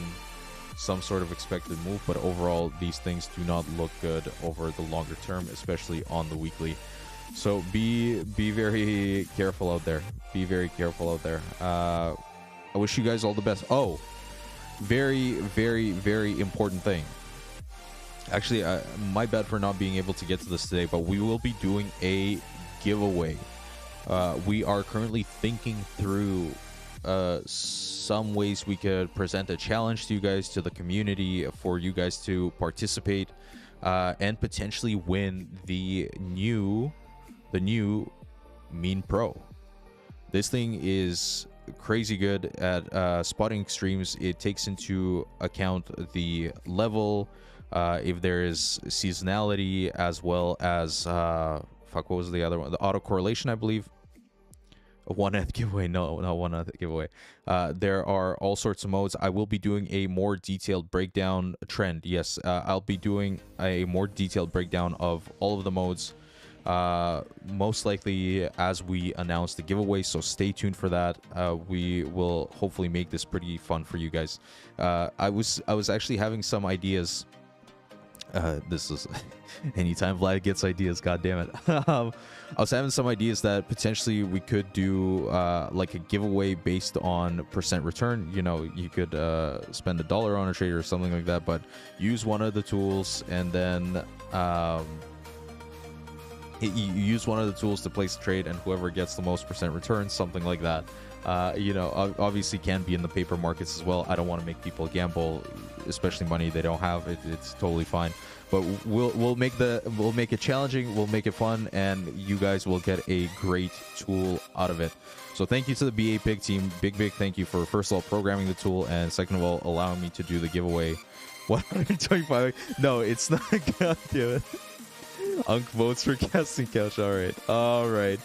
some sort of expected move, but overall these things do not look good over the longer term, especially on the weekly. So be very careful out there. Be very careful out there. I wish you guys all the best. Oh, very important thing. Actually, my bad for not being able to get to this today, but we will be doing a giveaway. We are currently thinking through some ways we could present a challenge to you guys, to the community, for you guys to participate and potentially win the new Mean Pro. This thing is crazy good at spotting extremes. It takes into account the level, if there is seasonality, as well as what was the other one? The autocorrelation, I believe. A one-nth giveaway. No, not one-nth giveaway. There are all sorts of modes. I will be doing a more detailed breakdown. Trend, yes. I'll be doing a more detailed breakdown of all of the modes, most likely as we announce the giveaway, so stay tuned for that. We will hopefully make this pretty fun for you guys. I was actually having some ideas. This is anytime Vlad gets ideas, god damn it. I was having some ideas that potentially we could do like a giveaway based on percent return. You know, you could spend $1 on a trade or something like that, but use one of the tools and then you use one of the tools to place a trade, and whoever gets the most percent return, something like that. You know, obviously can be in the paper markets as well. I don't want to make people gamble, especially money they don't have. It's totally fine. But we'll make it challenging, we'll make it fun, and you guys will get a great tool out of it. So thank you to the BA Pig team. Big thank you for, first of all, programming the tool, and second of all, allowing me to do the giveaway. 125. No, it's not. God damn it. Unk votes for casting couch. All right.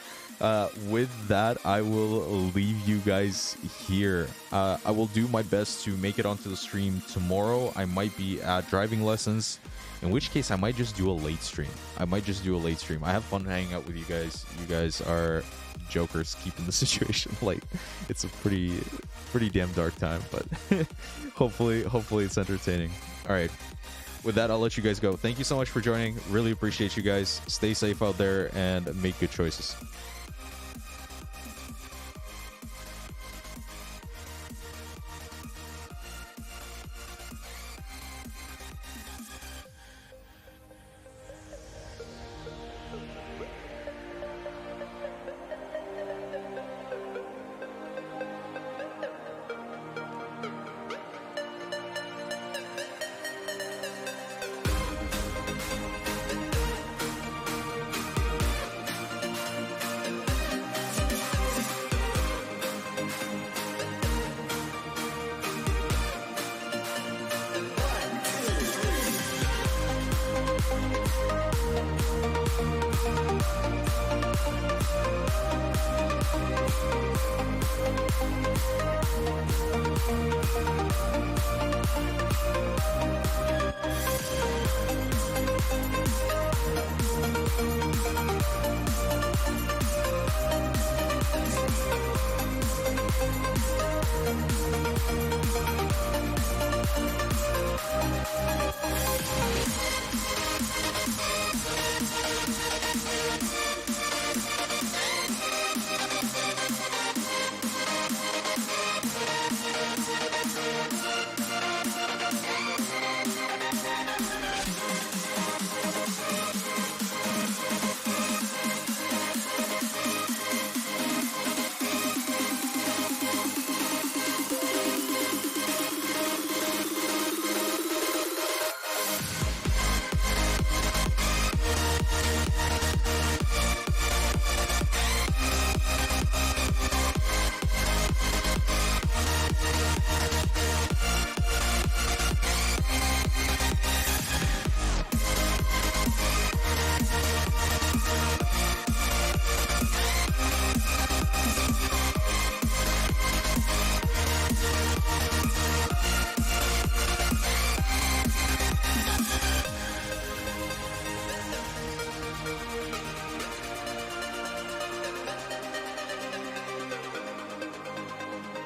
With that, I will leave you guys here. I will do my best to make it onto the stream tomorrow. I might be at driving lessons, in which case I might just do a late stream. I have fun hanging out with you guys. You guys are jokers keeping the situation light. It's a pretty damn dark time, but hopefully it's entertaining. All right. With that, I'll let you guys go. Thank you so much for joining. Really appreciate you guys. Stay safe out there and make good choices.